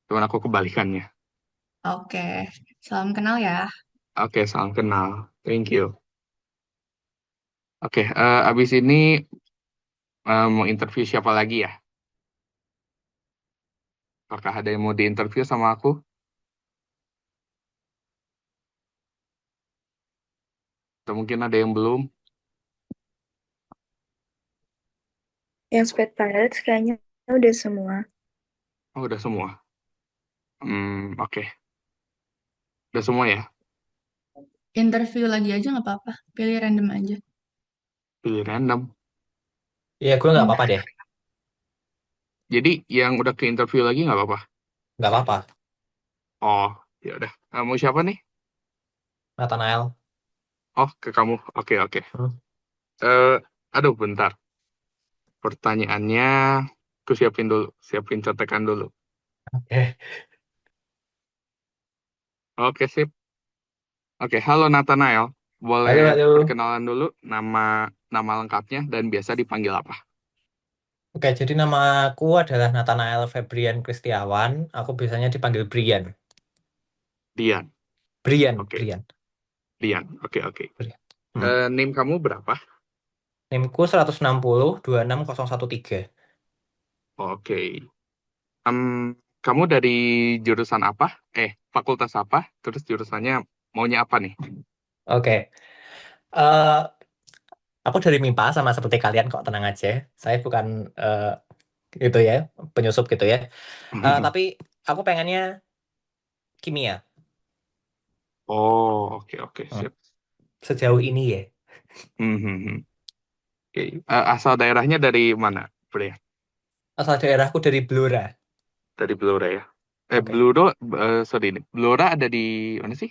Cuman aku kebalikannya. Oke, salam kenal ya. Oke, salam kenal. Thank you. Oke, abis ini mau interview siapa lagi ya? Apakah ada yang mau diinterview sama aku? Atau mungkin ada yang belum? Yang sped pilots kayaknya udah semua. Oh, udah semua. Oke. Udah semua ya? Interview lagi aja nggak apa-apa. Pilih random aja. Pilih random. Iya, gue nggak Iya. apa-apa deh. Jadi yang udah ke interview lagi nggak apa-apa? Nggak apa-apa. Oh, ya udah. Mau siapa nih? Nathanael. Oh, ke kamu. Oke, oke. Hmm. Eh, aduh, bentar. Pertanyaannya, aku siapin dulu. Siapin contekan dulu. Oke. Oke, sip. Oke, halo Nathanael. Boleh Halo, halo. perkenalan dulu nama lengkapnya dan biasa dipanggil apa? Oke, jadi nama aku adalah Nathanael Febrian Kristiawan. Aku biasanya dipanggil Brian. Dian. Brian, Oke, Brian. Dian. Oke, oke. Brian. Hmm. Name kamu berapa? NIM-ku 160 26013. Oke. Em, kamu dari jurusan apa? Fakultas apa? Terus jurusannya maunya apa nih? Oke. Eh, aku dari MIPA sama seperti kalian kok, tenang aja. Saya bukan itu ya, penyusup gitu ya. Tapi aku pengennya kimia. Oh, oke, oke, Hmm. sip. Sejauh ini ya. Hmm, hmm, hmm. Oke. Asal daerahnya dari mana, Bre? Asal daerahku dari Blora. Dari Blora ya? Oke. Sorry nih. Blora ada di mana sih?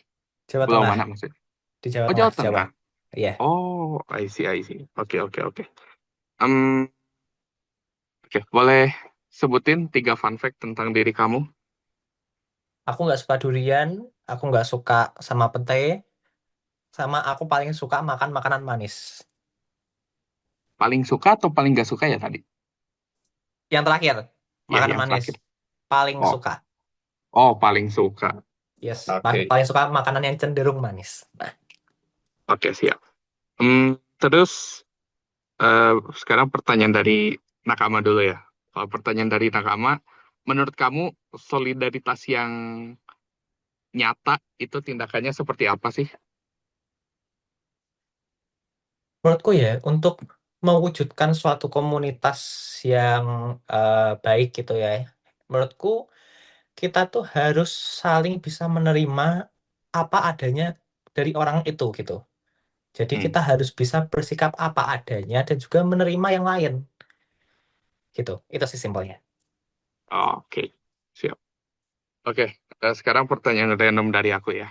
Jawa Pulau Tengah. mana maksudnya? Di Jawa Oh, Tengah, Jawa Jawa. Tengah. Iya. Oh, I see, I see. Oke, oke, oke. Em, oke, boleh sebutin 3 fun fact tentang diri kamu? Aku nggak suka durian, aku nggak suka sama pete, sama aku paling suka makan makanan manis. Paling suka atau paling gak suka ya tadi? Yang terakhir, Ya, makanan yang manis. terakhir. Paling Oh, suka. oh, paling suka. Yes, Oke, paling suka makanan yang cenderung manis. Nah, oke, siap. Terus sekarang pertanyaan dari Nakama dulu ya. Kalau pertanyaan dari Nakama, menurut kamu solidaritas yang nyata itu tindakannya seperti apa sih? menurutku ya, untuk mewujudkan suatu komunitas yang baik gitu ya, menurutku kita tuh harus saling bisa menerima apa adanya dari orang itu gitu. Jadi Hmm, kita harus bisa bersikap apa adanya dan juga menerima yang lain gitu. Itu sih simpelnya. oke, siap. Oke, sekarang pertanyaan random dari aku ya.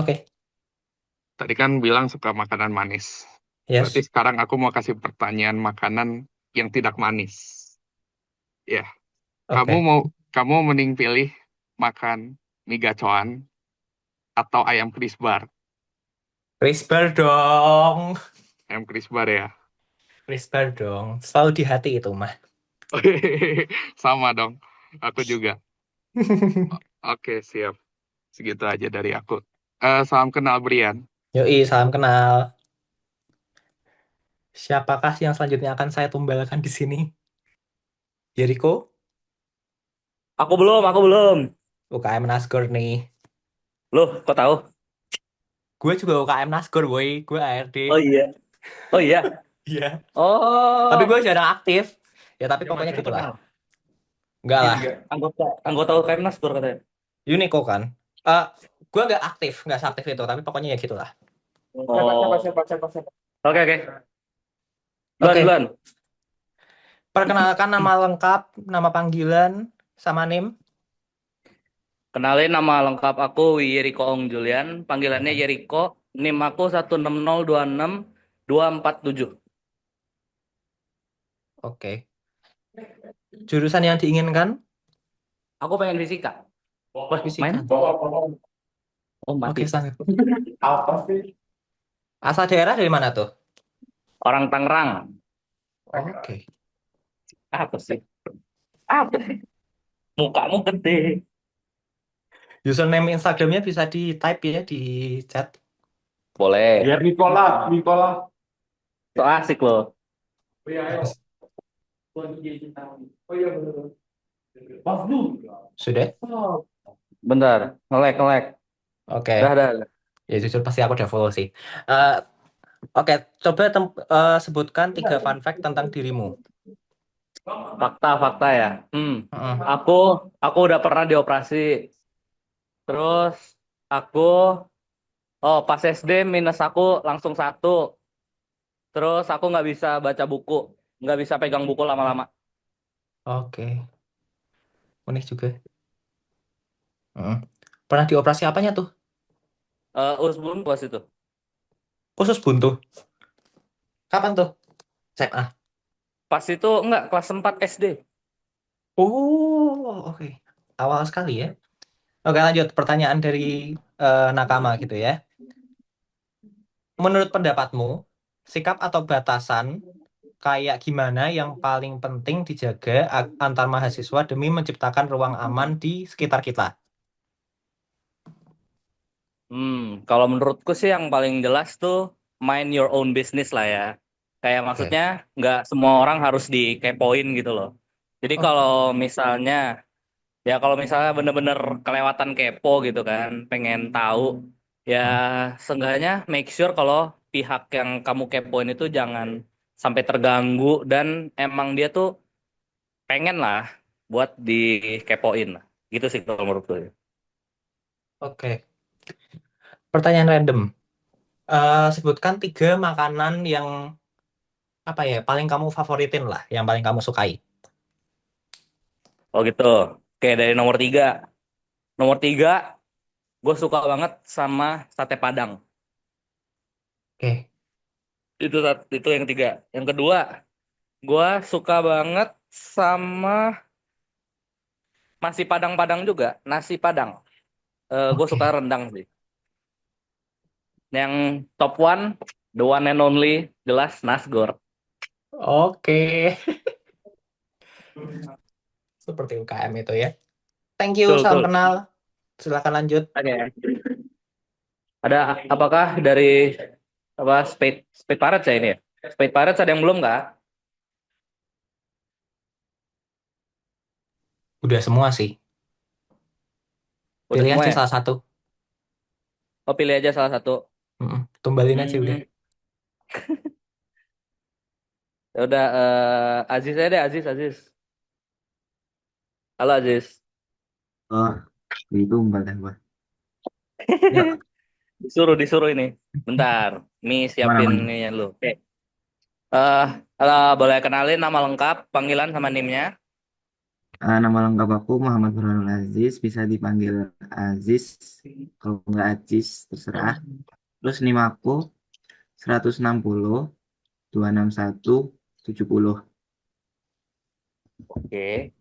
Oke, Tadi kan bilang suka makanan manis. Berarti yes. sekarang aku mau kasih pertanyaan makanan yang tidak manis. Ya, kamu Oke. mau kamu mending pilih makan mie gacoan atau ayam krisbar? CRISPR dong. Ayam krisbar ya. CRISPR dong. Selalu di hati itu mah. Sama dong. Aku juga. Oke, siap. Segitu aja dari aku. Salam kenal Brian. Yoi, salam kenal. Siapakah yang selanjutnya akan saya tumbalkan di sini? Jericho, Aku belum. UKM Nasgor nih. Loh, kok tahu? Gue juga UKM Nasgor, boy. Gue ARD. Oh iya. Oh iya. Iya. Tapi Oh, gue jarang aktif. Ya tapi pokoknya kita gitulah. kenal. Enggak lah. Anggota UKMNAS baru katanya. Unico kan. Gue nggak aktif, nggak seaktif itu. Tapi pokoknya ya gitulah. Oh. Oke. Oke. Duluan. Perkenalkan nama lengkap, nama panggilan, sama NIM. Kenalin nama lengkap aku Yeriko Ong Julian, panggilannya Yeriko. NIM aku 16026 247. Oke. Jurusan yang diinginkan? Aku pengen fisika. Wah, Fisika. main? Oh, mati. Oke, standar. Asal daerah dari mana tuh? Orang Tangerang. Oke. Apa sih? Mukamu gede. Username Instagramnya bisa di type ya di chat. Boleh. Biar Nicola. So asik loh. Sudah? Bentar, ngelek. Oke. Dah. Ya jujur pasti aku udah follow sih. Oke, coba sebutkan 3 fun fact tentang dirimu. Fakta ya. Aku udah pernah dioperasi. Terus aku pas SD minus aku langsung 1. Terus aku nggak bisa baca buku, nggak bisa pegang buku lama-lama. Oke. Unik juga. Pernah dioperasi apanya tuh? Usus buntu pas itu. Usus buntu. Kapan tuh? SMA. Pas itu enggak, kelas 4 SD. Oh, oke. Awal sekali ya. Oke, lanjut. Pertanyaan dari Nakama gitu ya. Menurut pendapatmu, sikap atau batasan kayak gimana yang paling penting dijaga antar mahasiswa demi menciptakan ruang aman di sekitar kita? Kalau menurutku sih yang paling jelas tuh mind your own business lah ya. Kayak maksudnya nggak semua orang harus dikepoin gitu loh. Jadi kalau misalnya bener-bener kelewatan kepo gitu kan, pengen tahu, ya seenggaknya make sure kalau pihak yang kamu kepoin itu jangan sampai terganggu dan emang dia tuh pengen lah buat dikepoin lah. Gitu sih kalau menurut gue. Oke. Pertanyaan random. Sebutkan 3 makanan yang apa ya paling kamu favoritin lah, yang paling kamu sukai. Oh gitu. Oke, dari nomor 3. Nomor 3, gue suka banget sama sate Padang. Oke. Itu yang 3. Yang kedua, gue suka banget sama nasi Padang juga. Nasi Padang. Gue suka rendang sih. Yang top 1, the one and only, jelas Nasgor. Oke. Seperti UKM itu ya. Thank you, salam kenal. Silakan lanjut. Oke. Ada apakah dari Spade Pirates ya ini ya? Spade Pirates ada yang belum nggak? Udah semua sih. Udah Pilih semua aja ya? salah satu. Oh, pilih aja salah satu. Tumbalin aja udah. Ya udah, Aziz aja deh, Aziz. Halo Aziz. Oh, itu dah gua. Disuruh ini. Bentar, Mi siapin Mana? ininya lu. Oke. Halo, boleh kenalin nama lengkap, panggilan sama nimnya? Nama lengkap aku Muhammad Burhanul Aziz, bisa dipanggil Aziz, kalau nggak Aziz terserah. Terus NIM aku 160 261 70. Oke.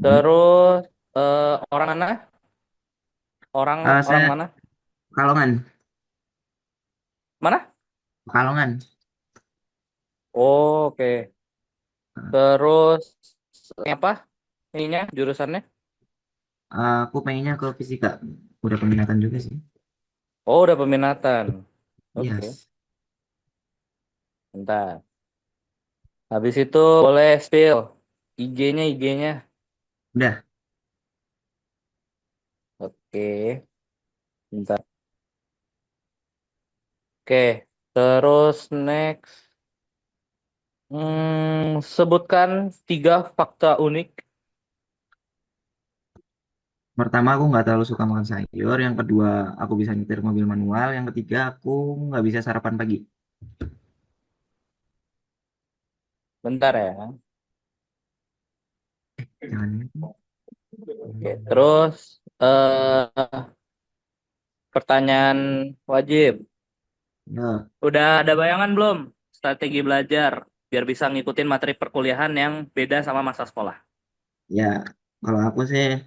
Terus orang mana? Orang orang Saya mana? Kalongan, Mana? Kalongan. Oh, oke. Terus ini apa? Ininya jurusannya? Aku pengennya ke fisika, udah peminatan juga sih. Oh, udah peminatan. Oke. Yes. Bentar. Habis itu boleh spill IG-nya. Udah. Oke. Bentar. Oke. Terus next. Sebutkan 3 fakta unik. Pertama, aku nggak terlalu suka makan sayur. Yang kedua, aku bisa nyetir mobil manual. Yang ketiga, aku nggak bisa sarapan pagi. Bentar ya. Jangan. Oke. Terus pertanyaan wajib. Ya, Udah ada bayangan belum strategi belajar biar bisa ngikutin materi perkuliahan yang beda sama masa sekolah? ya. Kalau aku sih,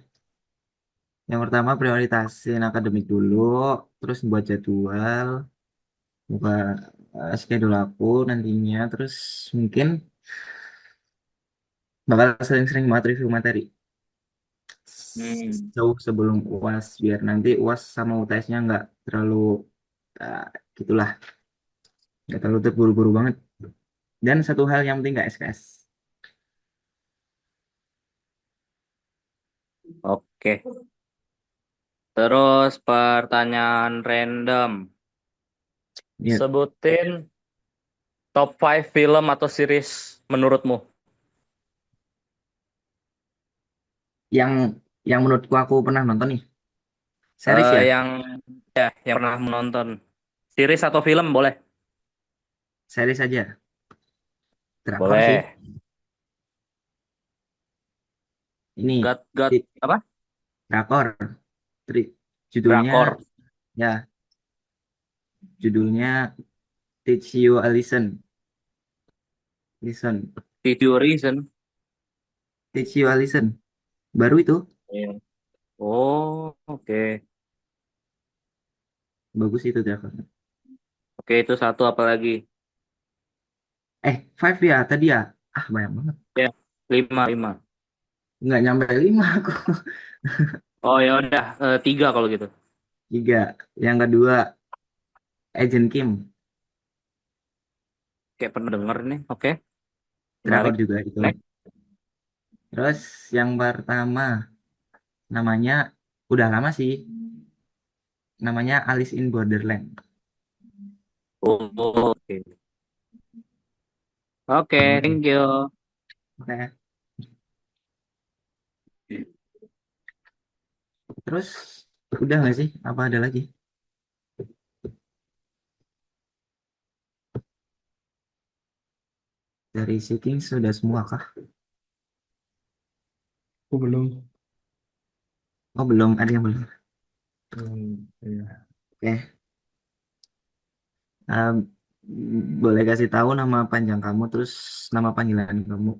yang pertama prioritasin akademik dulu, terus buat jadwal, buka schedule aku nantinya, terus mungkin bakal sering-sering buat review materi Hmm. jauh sebelum UAS, biar nanti UAS sama UTS-nya nggak terlalu uh, gitulah, nggak terlalu terburu-buru banget. Dan satu hal yang penting nggak SKS. Oke. Terus pertanyaan random. Ya, Sebutin top 5 film atau series menurutmu. yang yang menurutku aku pernah nonton nih, series ya, Yang pernah menonton. Series atau film boleh? series aja, drakor sih. Boleh. Ini God, di- apa? drakor, judulnya Drakor. ya, judulnya Teach You a Listen, Video Reason. Teach You a Listen, baru itu, Iya. Oh, oke. bagus itu drakor. Oke, itu satu apa lagi? Five ya tadi ya, banyak banget, Ya, lima. nggak nyampe lima aku. Oh ya udah, tiga kalau gitu. Tiga, yang kedua Agent Kim, Kayak pernah denger nih. Oke, drakor menarik. juga itu. Next. Terus yang pertama namanya udah lama sih, namanya Alice in Borderland. Oh, oke. Oke, Hmm, thank you. oke. Terus udah nggak sih? Apa ada lagi? Dari Seeking sudah semua kah? Aku belum. Oh belum, ada yang belum. Iya. Oke. Um, Boleh kasih tahu nama panjang kamu, terus nama panggilan kamu,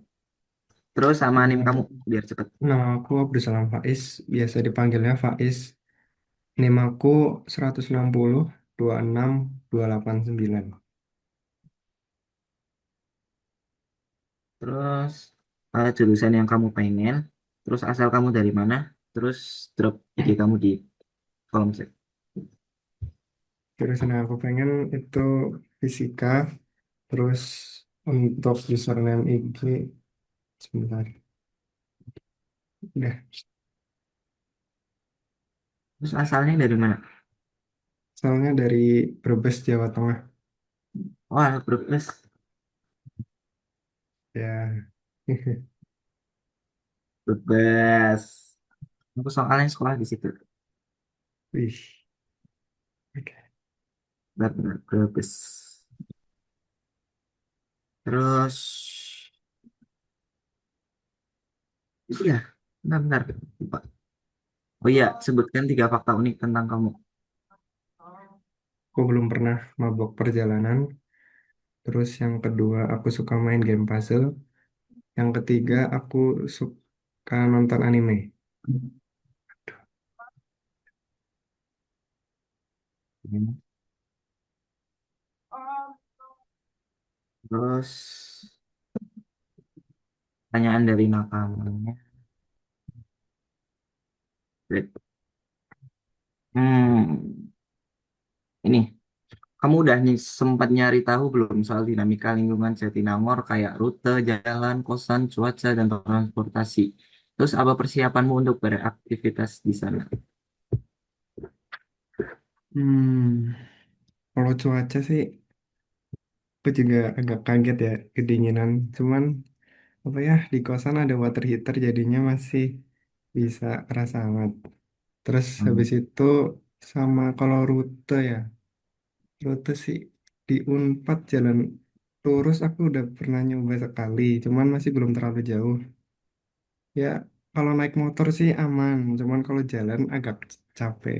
terus sama nim Nama, kamu biar cepet. nama aku Abdussalam Faiz, biasa dipanggilnya Faiz. NIM aku 160 26 289. Terus jurusan yang kamu pengen, terus asal kamu dari mana, terus drop IG kamu di kolom chat. Jurusan yang aku pengen itu fisika, terus untuk username IG sebentar. Udah, Terus asalnya dari mana? soalnya dari Brebes, Jawa Tengah. Wah, Brebes. Ya. Brebes. Aku soalnya sekolah di situ. Wih, oke. Benar-benar Brebes. Terus itu ya. Bentar, bentar. Lupa. Oh iya, sebutkan 3 fakta unik tentang kamu. Aku belum pernah mabok perjalanan. Terus yang kedua, aku suka main game puzzle. Yang ketiga, aku suka nonton anime. Hmm. Terus pertanyaan dari nakamanya. Hmm, ini kamu udah sempat nyari tahu belum soal dinamika lingkungan Jatinangor kayak rute, jalan, kosan, cuaca, dan transportasi. Terus apa persiapanmu untuk beraktivitas di sana? Hmm, kalau cuaca sih, aku juga agak kaget ya, kedinginan. Cuman, apa ya, di kosan ada water heater, jadinya masih bisa kerasa hangat. Terus Hmm. habis itu, sama kalau rute ya, rute sih di Unpad jalan lurus aku udah pernah nyoba sekali, cuman masih belum terlalu jauh. Ya, kalau naik motor sih aman, cuman kalau jalan agak capek.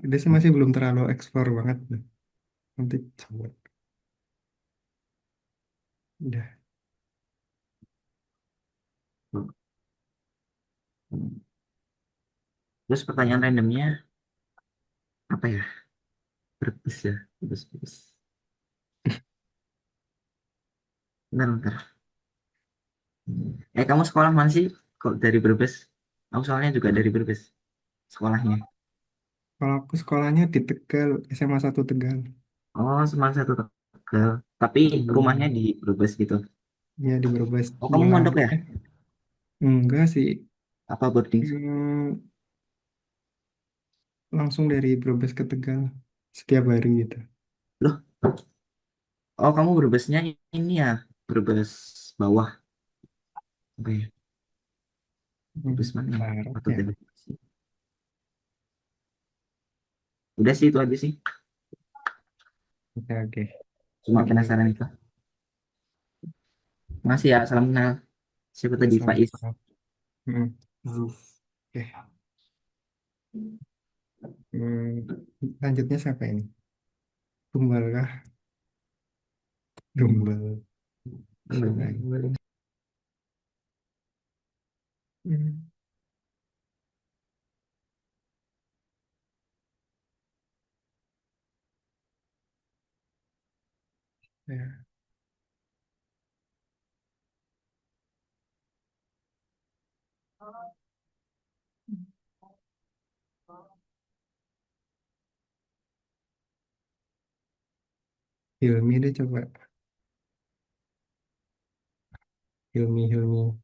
Dia sih masih belum terlalu explore banget. Nanti coba. Udah. Terus pertanyaan randomnya apa ya? Brebes ya, Brebes, Brebes. Bentar, bentar. Kamu sekolah mana sih? Kok dari Brebes? Aku soalnya juga dari Brebes sekolahnya. Kalau aku sekolahnya di Tegal, SMA 1 Tegal. Oh, Semarang satu Tegal. Tapi rumahnya Hmm. di Brebes gitu. Ya di Brebes. Oh, kamu mondok ya? Enggak sih. Apa boarding? Langsung dari Brebes ke Tegal setiap hari gitu. Loh, oh kamu Brebesnya ini ya, Brebes bawah. Apa ya? Brebes mana ya? Barat Atau ya. dari udah sih itu aja sih. Oke, oke. Cuma Thank you. penasaran itu. Masih ya, salam kenal. Siapa Ya, tadi Faiz? sama-sama. Hmm. Oke. Hmm. Lanjutnya siapa ini? Tumbal kah? Tumbal. Boleh. Hmm. Ya. Hilmi deh coba. Hilmi, Hilmi.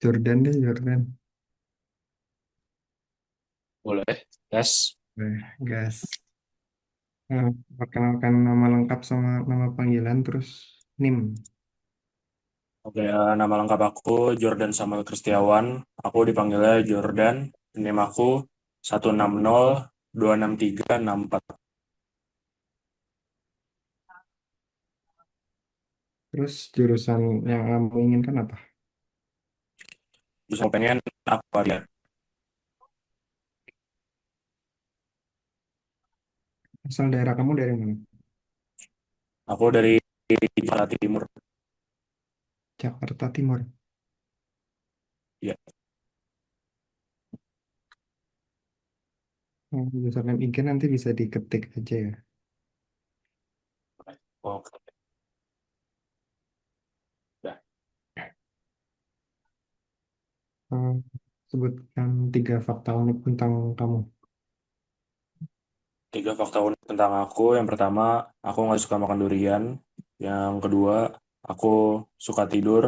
Jordan deh, Jordan. Boleh. Tes. Gas. Perkenalkan nama lengkap sama nama panggilan terus NIM. Oke, nama lengkap aku Jordan Samuel Kristiawan. Aku dipanggilnya Jordan. NIM aku 160 263 64. Terus jurusan yang kamu inginkan apa? Terus mau pengen apa dia? Asal daerah kamu dari mana? Aku dari Jakarta Timur. Jakarta Timur. Ya. Username IG nanti bisa diketik aja ya. Oke. Dah. Hmm, Sebutkan 3 fakta unik tentang kamu. 3 fakta unik tentang aku. Yang pertama, aku nggak suka makan durian. Yang kedua, aku suka tidur.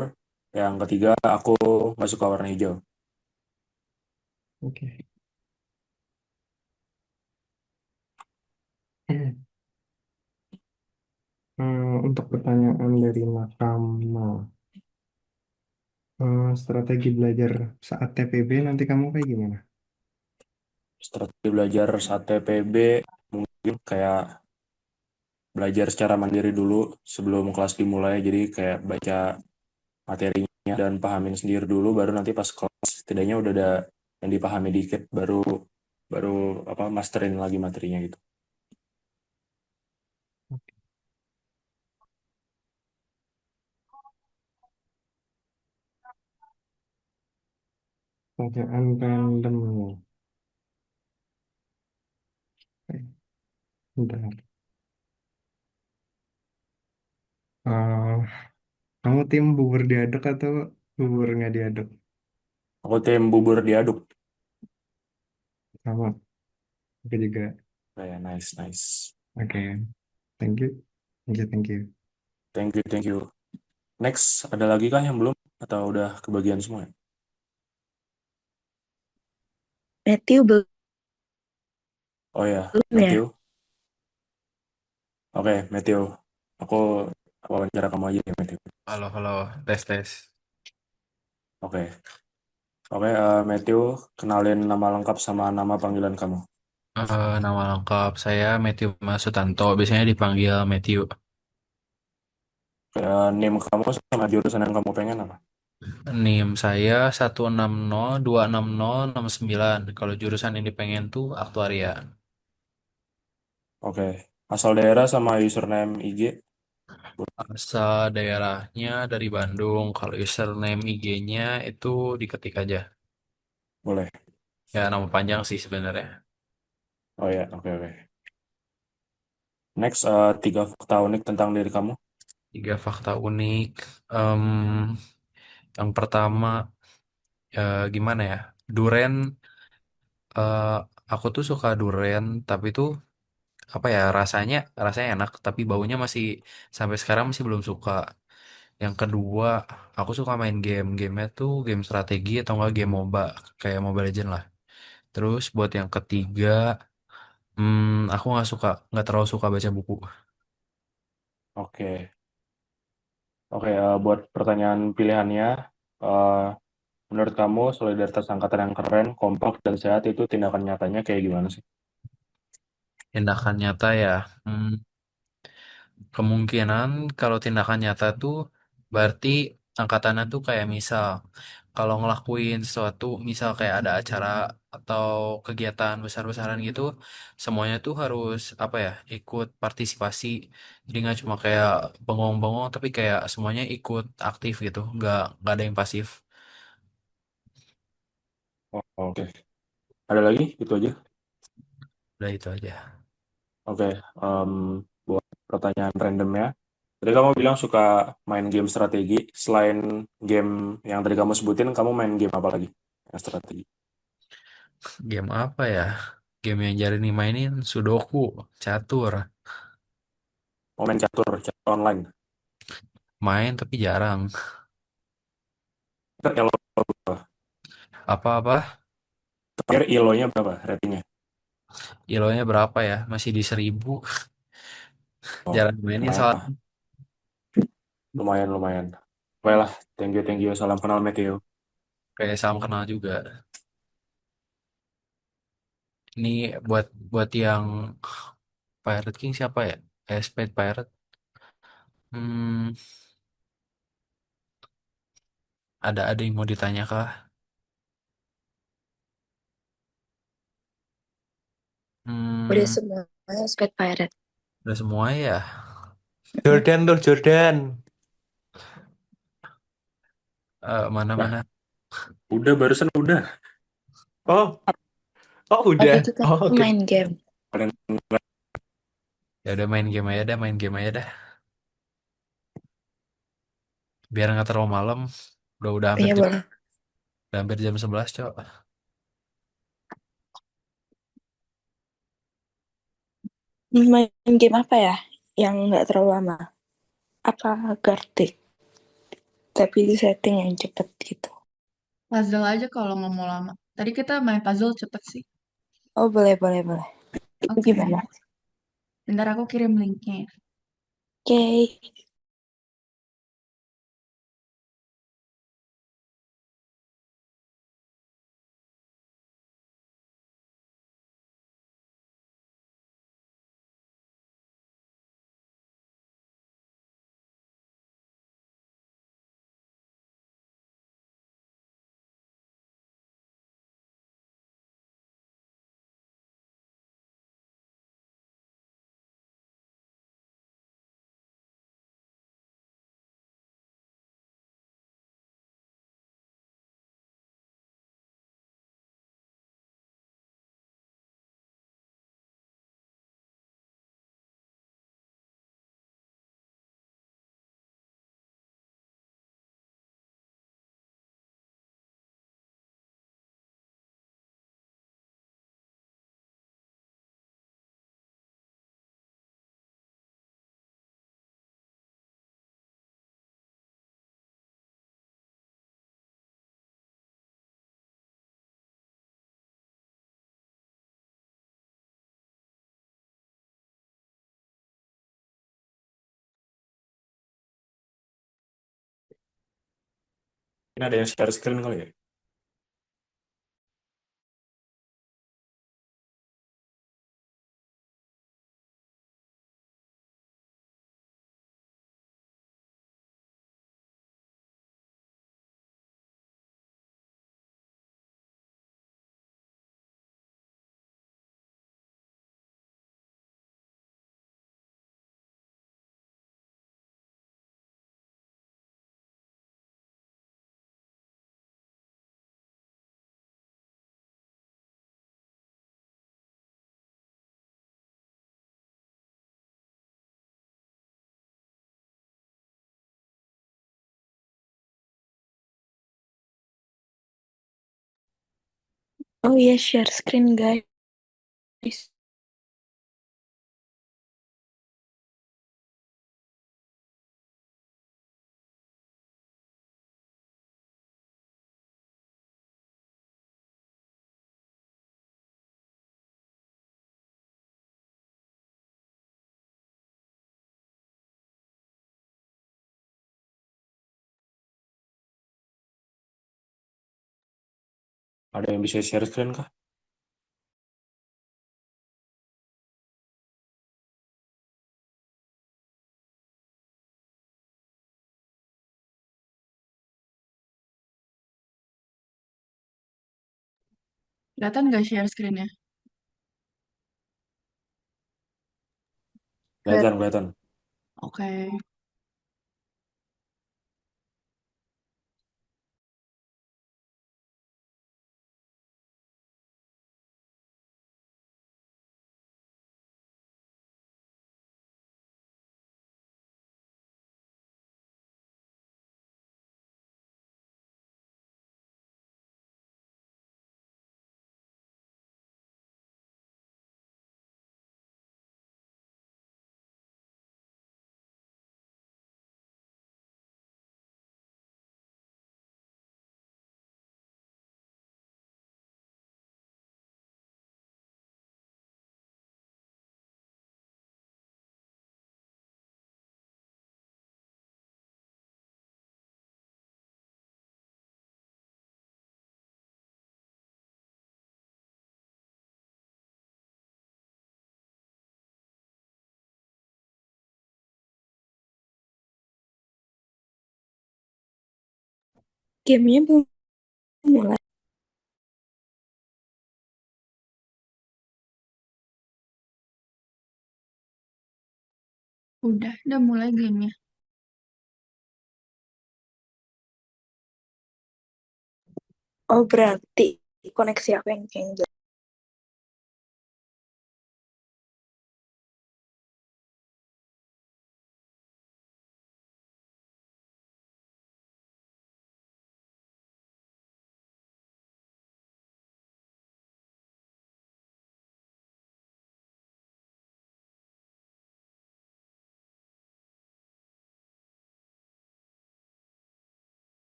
Yang ketiga, aku nggak suka warna hijau. Oke. Untuk pertanyaan dari Nakama, strategi belajar saat TPB nanti kamu kayak gimana? Strategi belajar saat TPB, mungkin kayak belajar secara mandiri dulu sebelum kelas dimulai. Jadi kayak baca materinya dan pahamin sendiri dulu, baru nanti pas kelas setidaknya udah ada yang dipahami dikit, baru baru apa masterin lagi materinya gitu. Pertanyaan random nih. Bentar. Eh, kamu tim bubur diaduk atau bubur nggak diaduk? Aku tim bubur diaduk. Sama. Aku juga. Kayak nice nice. Oke. Thank you. Thank you. Thank you. Thank you thank you. Next, ada lagi kah yang belum atau udah kebagian semua? Matthew belum Oh ya, ya? Matthew. Oke, Matthew. Aku wawancara kamu aja ya, Matthew. Halo, halo, tes, tes. Oke. Oke, Matthew, kenalin nama lengkap sama nama panggilan kamu. Nama lengkap saya Matthew Masutanto, biasanya dipanggil Matthew. Name kamu sama jurusan yang kamu pengen apa? NIM saya 160266069. Kalau jurusan yang dipengen tuh aktuaria. Oke. Asal daerah sama username IG? Asal daerahnya dari Bandung. Kalau username IG-nya itu diketik aja. Boleh. Ya, nama panjang sih sebenarnya. Oh ya, oke oke. Next, 3 fakta unik tentang diri kamu. 3 fakta unik. Em, yang pertama, gimana ya? Duren, eh, aku tuh suka duren, tapi tuh apa ya rasanya enak, tapi baunya masih sampai sekarang masih belum suka. Yang kedua, aku suka main gamenya tuh game strategi atau enggak game MOBA kayak Mobile Legends lah. Terus buat yang ketiga, aku nggak terlalu suka baca buku. Oke. Oke, buat pertanyaan pilihannya, eh, menurut kamu solidaritas angkatan yang keren, kompak, dan sehat itu tindakan nyatanya kayak gimana sih? Tindakan nyata ya, hmm, kemungkinan kalau tindakan nyata tuh berarti angkatannya tuh kayak misal kalau ngelakuin sesuatu, misal kayak ada acara atau kegiatan besar-besaran gitu, semuanya tuh harus apa ya, ikut partisipasi. Jadi nggak cuma kayak bengong-bengong, tapi kayak semuanya ikut aktif gitu, nggak ada yang pasif. Oh, oke. Ada lagi? Itu aja. Udah itu aja. Oke, em, buat pertanyaan randomnya. Tadi kamu bilang suka main game strategi. Selain game yang tadi kamu sebutin, kamu main game apa lagi? Yang strategi. Game apa ya? Game yang jarang dimainin Sudoku, catur. Mau main catur, catur online. Main tapi jarang. Terakhir elo berapa? Apa-apa? Terakhir elo-nya berapa ratingnya? Kilonya berapa ya? Masih di 1000. Oh, Jarang mainin lumayan lah. soalnya. Lumayan, lumayan. Oke lah, thank you, thank you. Salam kenal, Matthew. Kayak salam kenal juga. Ini buat buat yang Pirate King siapa ya? Spade Pirate. Hmm, ada yang mau ditanya kah? Udah Hmm, semuanya Spade Pirate. udah semua ya. Jordan tuh, Jordan. Lah, Mana-mana. udah barusan udah. Oh, oh Oke, udah. kita Oh, oke. main game. Kalian Ya udah main game aja dah, main game aja dah. Biar nggak terlalu malam. Udah hampir Iya, jam, boleh. udah hampir jam 11, Cok. Main game apa ya? Yang nggak terlalu lama. Apa Gartic? Tapi di setting yang cepet gitu. Puzzle aja kalau nggak mau lama. Tadi kita main puzzle cepet sih. Oh, boleh, boleh, boleh. Itu Oke. gimana? Bentar aku kirim linknya ya. Oke. Ini ada yang share screen kali ya? Oh iya, share screen guys. Ada yang bisa share screen kah? Kelihatan nggak share screen-nya? Kelihatan, kelihatan. Oke. Gamenya belum mulai. Udah mulai gamenya. Oh berarti koneksi aku yang kayaknya.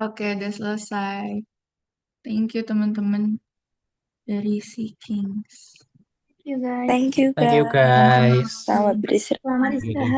Oke, udah selesai. Thank you teman-teman dari Sea Kings. Thank you guys. Thank you Thank you guys. guys. Selamat beristirahat. Selamat Thank you. istirahat.